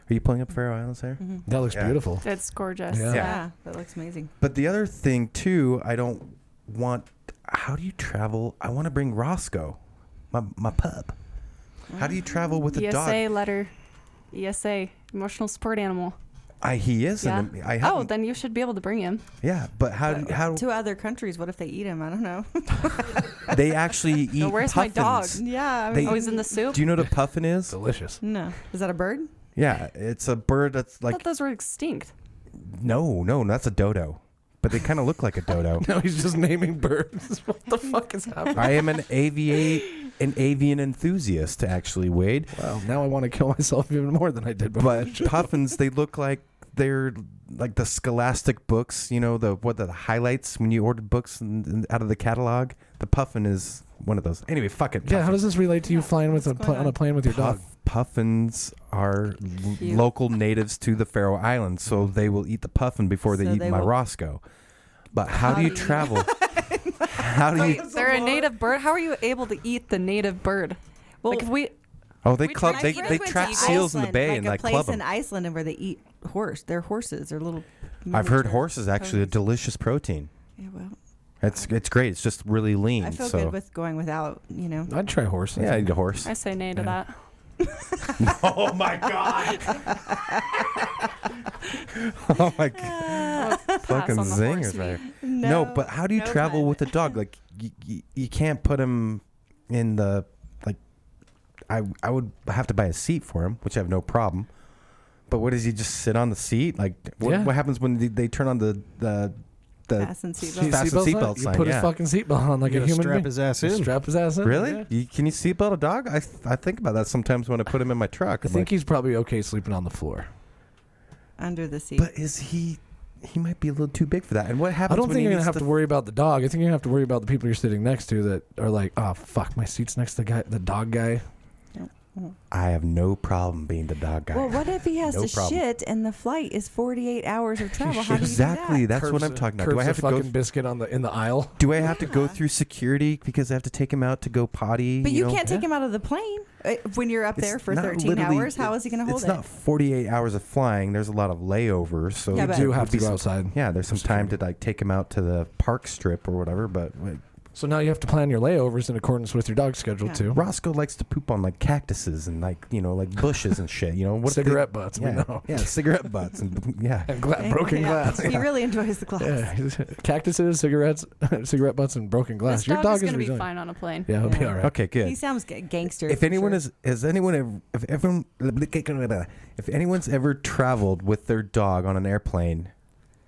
Are you pulling up Faroe Islands there? Mm-hmm. That looks Yeah. beautiful. It's gorgeous. Yeah. Yeah, that looks amazing. But the other thing too, how do you travel? I want to bring Roscoe, my pup. How do you travel with a ESA dog? letter. ESA, emotional support animal. He is. Yeah. I Oh, haven't- then you should be able to bring him. yeah. But how To other countries, what if they eat him? I don't know. they actually eat? So where's my dog? puffins. Yeah. I They- mean, Oh, he's in the soup? Do you know what a puffin is? Delicious. No. Is that a bird? Yeah, it's a bird that's I like thought those were extinct. no, that's a dodo. But they kind of look like a dodo. No, he's just naming birds. What the fuck is happening? I am an avian enthusiast, actually, Wade. Wow, now I want to kill myself even more than I did before. But puffins, they look like they're like the Scholastic books, the highlights when you ordered books out of the catalog. The puffin is one of those. Anyway, fuck it. Yeah, how does this relate to you Yeah, flying with what's going on a on? plane with your dog? Puffins are Cute. local natives to the Faroe Islands, so they will eat the puffin before they So eat they my will- Roscoe. But how do you travel? How do you? Wait, they're a native bird. How are you able to eat the native bird? Well, Like if we, Oh, they We club. tried- They my friend they went trap to seals in the bay and like like a club place in them. Iceland where they eat horse. They're horses. They're little. I've heard miniature horse is actually a ponies. delicious protein. Yeah, well, It's great. It's just really lean. I feel so good with going without. I'd try horse. yeah, I eat a horse. I say nay to Yeah. that. Oh my god! Oh my god! Fucking Pass on the horse zingers right meat. here. No, but how do you no travel fun. with a dog? Like you can't put him in the I would have to buy a seat for him, which I have no problem. But what does he just sit on the seat? Like, what happens when they turn on the fasten seatbelt. fasten seatbelt You sign? put his fucking seatbelt on like a human strap being. his ass in. Strap his ass in. Really? Yeah. Can you seatbelt a dog? I think about that sometimes when I put him in my truck. I think he's probably okay sleeping on the floor. Under the seat. But is he? He might be a little too big for that. And what happens? I don't when think he you're gonna needs have to worry about the dog. I think you're gonna have to worry about the people you're sitting next to that are like, oh fuck, my seat's next to the dog guy. I have no problem being the dog guy. Well, what if he has No to problem. shit and the flight is 48 hours of travel? How do you Exactly. do that? That's what I'm talking about. Do I have to fucking go? biscuit in the aisle? Do I have to go through security because I have to take him out to go potty? But you know? can't take him out of the plane when you're up It's there for not 13 literally- hours. How is he going to hold It's it? not 48 hours of flying. There's a lot of layovers, so Yeah, You but- do there have would to be go some- outside. Yeah, there's some time to like take him out to the park strip or whatever. But like, So now you have to plan your layovers in accordance with your dog schedule Yeah. too. Roscoe likes to poop on like cactuses and like like bushes and shit. What if they- Cigarette butts, we Yeah, know. yeah, cigarette butts and yeah. And broken glass. He really enjoys the glass. Yeah, cactuses, cigarettes, cigarette butts, and broken glass. This Your dog dog is going to be resilient. fine on a plane. Yeah, he'll be Yeah. all right. Okay, good. He sounds gangster. If for anyone sure. has anyone ever, if anyone's ever traveled with their dog on an airplane,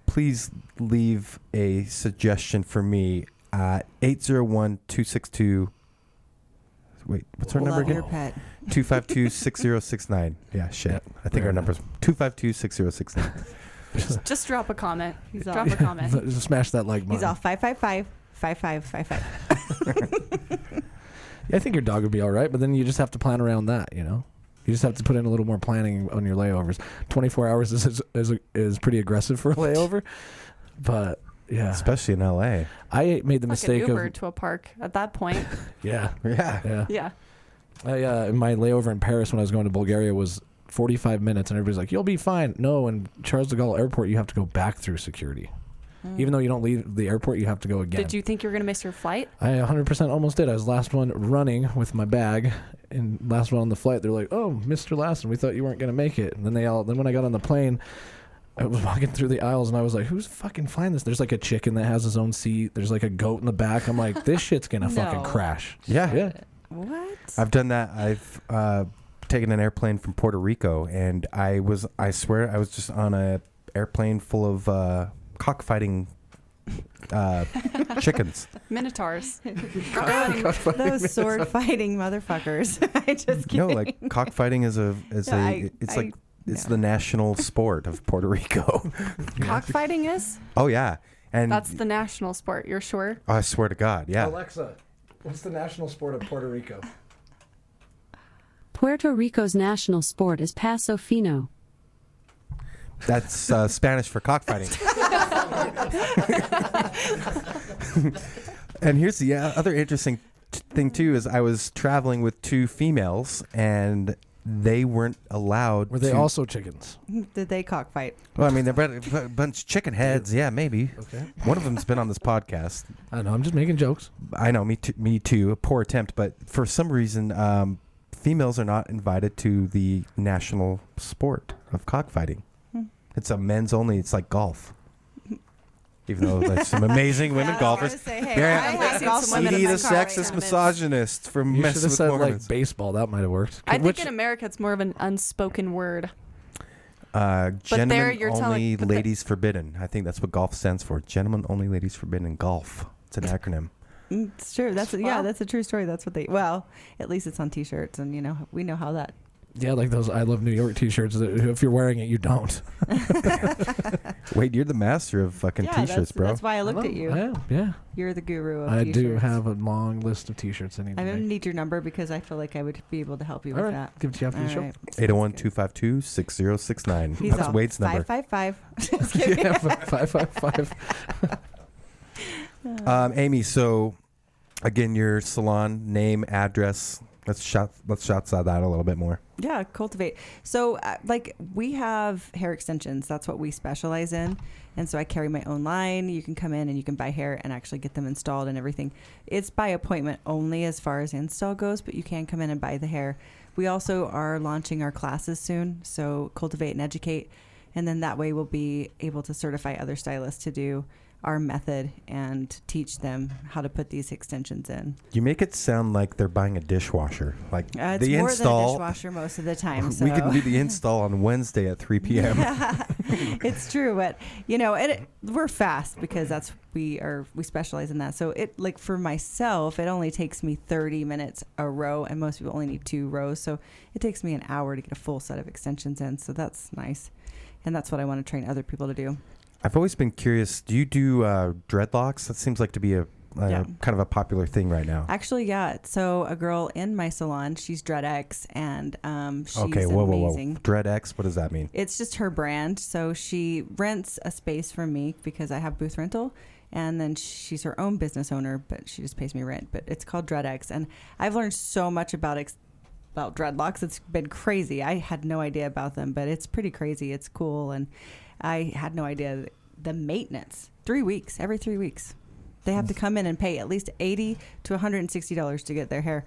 please leave a suggestion for me at 801-262. Wait, what's our number Love again? your pet. 252-6069. Yeah, shit. I think our number's 252-6069. Just drop a comment. He's Drop off. a comment. Just smash that like button. He's off 555-5555. Yeah, I think your dog would be all right, but then you just have to plan around that. You just have to put in a little more planning on your layovers. 24 hours is pretty aggressive for a layover, but yeah. Especially in LA. I made the Fucking mistake Uber of to a park at that point. yeah. Yeah. Yeah. My layover in Paris when I was going to Bulgaria was 45 minutes, and everybody's like, "You'll be fine." No, in Charles de Gaulle Airport, you have to go back through security. Even though you don't leave the airport, you have to go again. Did you think you were going to miss your flight? I 100% almost did. I was last one running with my bag, and last one on the flight. They're like, "Oh, Mr. Lassen, we thought you weren't going to make it." And then then when I got on the plane, I was walking through the aisles, and I was like, "Who's fucking flying this?" There's like a chicken that has his own seat. There's like a goat in the back. I'm like, "This shit's gonna fucking No. crash." Yeah. Yeah. What? I've done that. I've taken an airplane from Puerto Rico, and I swear I was just on a airplane full of cockfighting chickens. Minotaurs. Those sword fighting motherfuckers. I just kidding. No, like cockfighting is it's the national sport of Puerto Rico. Cockfighting is? Oh yeah, and That's the national sport. You're sure? I swear to God, yeah. Alexa, what's the national sport of Puerto Rico? Puerto Rico's national sport is paso fino. That's Spanish for cockfighting. And here's the other interesting thing too is I was traveling with two females and they weren't allowed. Were they to, also chickens? Did they cockfight? Well, I mean, they're a bunch of chicken heads. Yeah, maybe. Okay. One of them's been on this podcast. I don't know. I'm just making jokes. I know, me too. A poor attempt, but for some reason, females are not invited to the national sport of cockfighting. It's a men's only. It's like golf. Even though there's some amazing women golfers. Say, hey, Yeah, I I've have seen golf some women Edie, women the in my car sexist right now. misogynist from You should Messin have with said Mormons. like baseball. That might have worked. I think in America it's more of an unspoken word. Gentlemen there you're only, telling- but ladies forbidden. I think that's what golf stands for. Gentlemen only, ladies forbidden. Golf. It's an acronym. It's true. That's Well- that's a true story. That's what they. Well, at least it's on T-shirts, and we know how that. Yeah, like those "I Love New York" T-shirts. That if you're wearing it, you don't. Wait, you're the master of fucking t-shirts, bro. That's why I looked at you. I am. Yeah, You're the guru of I T-shirts. do have a long list of T-shirts I need to I'm gonna make. need your number because I feel like I would be able to help you All with right, that. give it to you after the All show. right. 801-252-6069. He's That's all Wade's number. 555. Just kidding. Yeah, 555. Amy, so again, your salon name, address. Let's shout that out a little bit more. Yeah, cultivate. So, we have hair extensions. That's what we specialize in. And so I carry my own line. You can come in and you can buy hair and actually get them installed and everything. It's by appointment only as far as install goes, but you can come in and buy the hair. We also are launching our classes soon. So Cultivate and Educate. And then that way we'll be able to certify other stylists to do our method and teach them how to put these extensions in. You make it sound like they're buying a dishwasher. Like It's the more install. than a dishwasher most of the time. So. We can do the install on Wednesday at 3 p.m. Yeah, it's true, but we're fast because we specialize in that. So like for myself, it only takes me 30 minutes a row, and most people only need 2 rows. So it takes me an hour to get a full set of extensions in. So that's nice, and that's what I want to train other people to do. I've always been curious. Do you do dreadlocks? That seems like to be a kind of a popular thing right now. Actually, yeah. So a girl in my salon, she's DreadX, and she's whoa. amazing. DreadX, what does that mean? It's just her brand. So she rents a space from me because I have booth rental, and then she's her own business owner, but she just pays me rent. But it's called DreadX, and I've learned so much about dreadlocks. It's been crazy. I had no idea about them, but it's pretty crazy. It's cool, and I had no idea the maintenance. 3 weeks, every 3 weeks. They have to come in and pay at least $80 to $160 to get their hair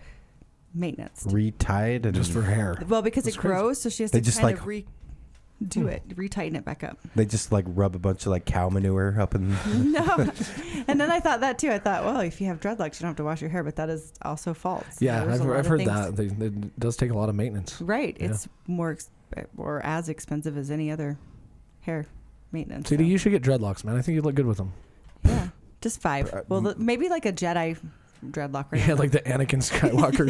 maintenance. Retied and Just for hair. Well, because That's it crazy. grows, so she has They to just kind of redo it, retighten it back up. They just like rub a bunch of like cow manure up in. No. And then I thought that too. I thought, well, if you have dreadlocks, you don't have to wash your hair, but that is also false. Yeah, There's a lot I've of heard things- that. It does take a lot of maintenance. Right. Yeah. It's more or as expensive as any other hair maintenance. CD, so. you should get dreadlocks, man. I think you'd look good with them. Yeah. Just 5. Well, maybe like a Jedi dreadlock. Right? Yeah, like the Anakin Skywalker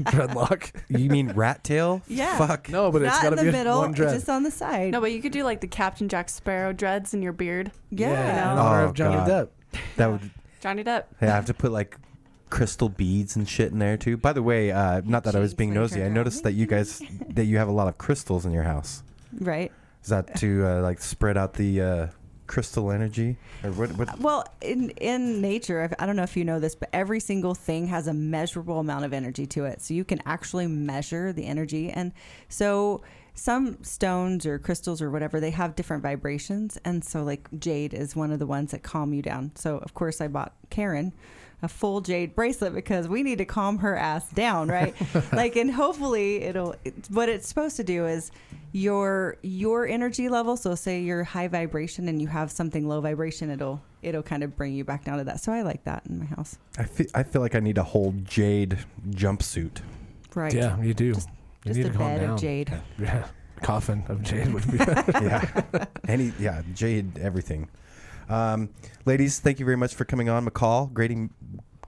dreadlock. You mean rat tail? Yeah. Fuck. No, but it's Not got in to the be middle, one dread. just on the side. No, but you could do like the Captain Jack Sparrow dreads in your beard. Yeah. in honor Oh, of Johnny God. Depp. That would. Johnny Depp. Yeah, I have to put like crystal beads and shit in there too. By the way, not that I was Jeez, being when you nosy. turned I around. noticed that you have a lot of crystals in your house. Right. Is that to like spread out the crystal energy? Or what? Well, in nature, I don't know if you know this, but every single thing has a measurable amount of energy to it. So you can actually measure the energy. And so some stones or crystals or whatever, they have different vibrations. And so like jade is one of the ones that calm you down. So of course I bought Karen a full jade bracelet because we need to calm her ass down, right? And hopefully what it's supposed to do is your energy level. So say you're high vibration and you have something low vibration, it'll kind of bring you back down to that. So I like that in my house. I feel like I need a whole jade jumpsuit. Right. Yeah, you do. you Just need a to calm bed down. of jade. Yeah, coffin of jade would be. Yeah. Jade everything. Ladies, thank you very much for coming on, McCall.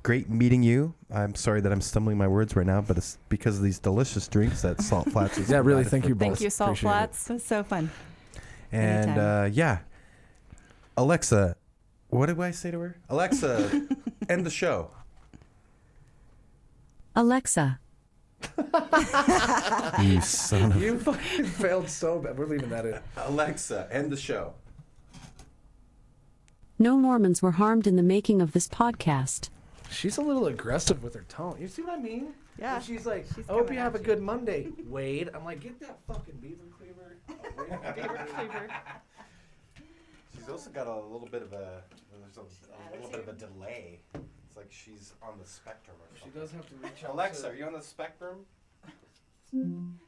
Great meeting you. I'm sorry that I'm stumbling my words right now, but it's because of these delicious drinks that Salt Flats is. Yeah, really, provided thank for you both. both. Thank you, Salt Appreciate it. Flats. It was so fun. And Anytime. Alexa, what did I say to her? Alexa, end the show. Alexa, You son of. You fucking failed so bad. We're leaving that in. Alexa, end the show. no Mormons were harmed in the making of this podcast. She's a little aggressive with her tone. You see what I mean? Yeah. When she's like, She's I hope coming you have a at good Monday, Wade. I'm like, get that fucking beaver cleaver. Beaver cleaver. She's also got a little bit of a delay. It's like she's on the spectrum or She something. does have to reach out. Alexa, are you on the spectrum? She didn't.